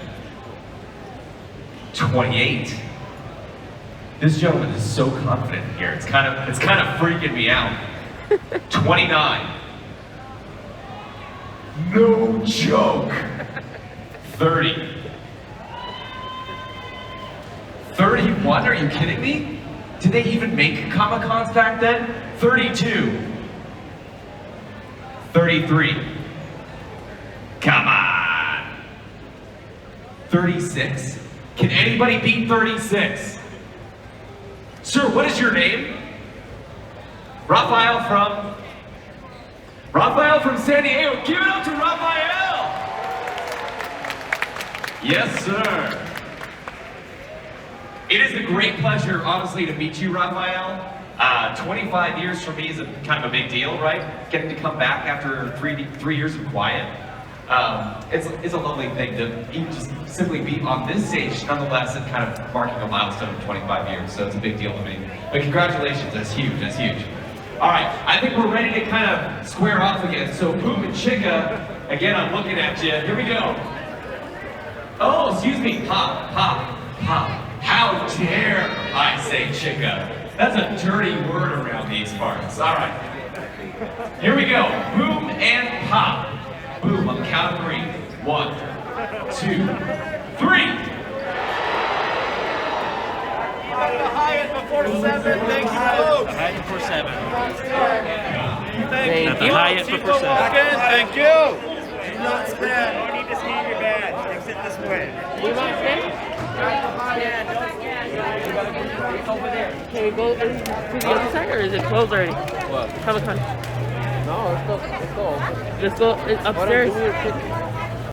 Speaker 11: 28. This gentleman is so confident here. It's kind of freaking me out. 29. No joke. 30. 31? Are you kidding me? Did they even make Comic-Cons back then? 32. 33. Come on. 36. Can anybody beat 36? Sir, what is your name? Raphael from San Diego. Give it up to Raphael! Yes, sir. It is a great pleasure, honestly, to meet you, Raphael. 25 years for me is kind of a big deal, right? Getting to come back after three years of quiet. It's a lovely thing to even just simply be on this stage, nonetheless, and kind of marking a milestone of 25 years, so it's a big deal to me. But congratulations, that's huge, that's huge. All right, I think we're ready to kind of square off again. So Boom and Chica, again, I'm looking at you. Here we go. Oh, excuse me, pop. How dare I say Chica? That's a dirty word around these parts. All right, here we go. Boom and pop. Boom, on the count of 3. 1, 2, 3.
Speaker 5: The Hyatt before 7. Thank you, folks.
Speaker 12: Hyatt before 7.
Speaker 5: Thank you.
Speaker 12: Hyatt before 7.
Speaker 5: Again, thank you.
Speaker 12: Do not scan. I need to scan your badge. Exit this way. Do you want to scan? Over there. Can we go to the other side, or is it closed already? What? Comic-Con. No, let's go. Let's go upstairs.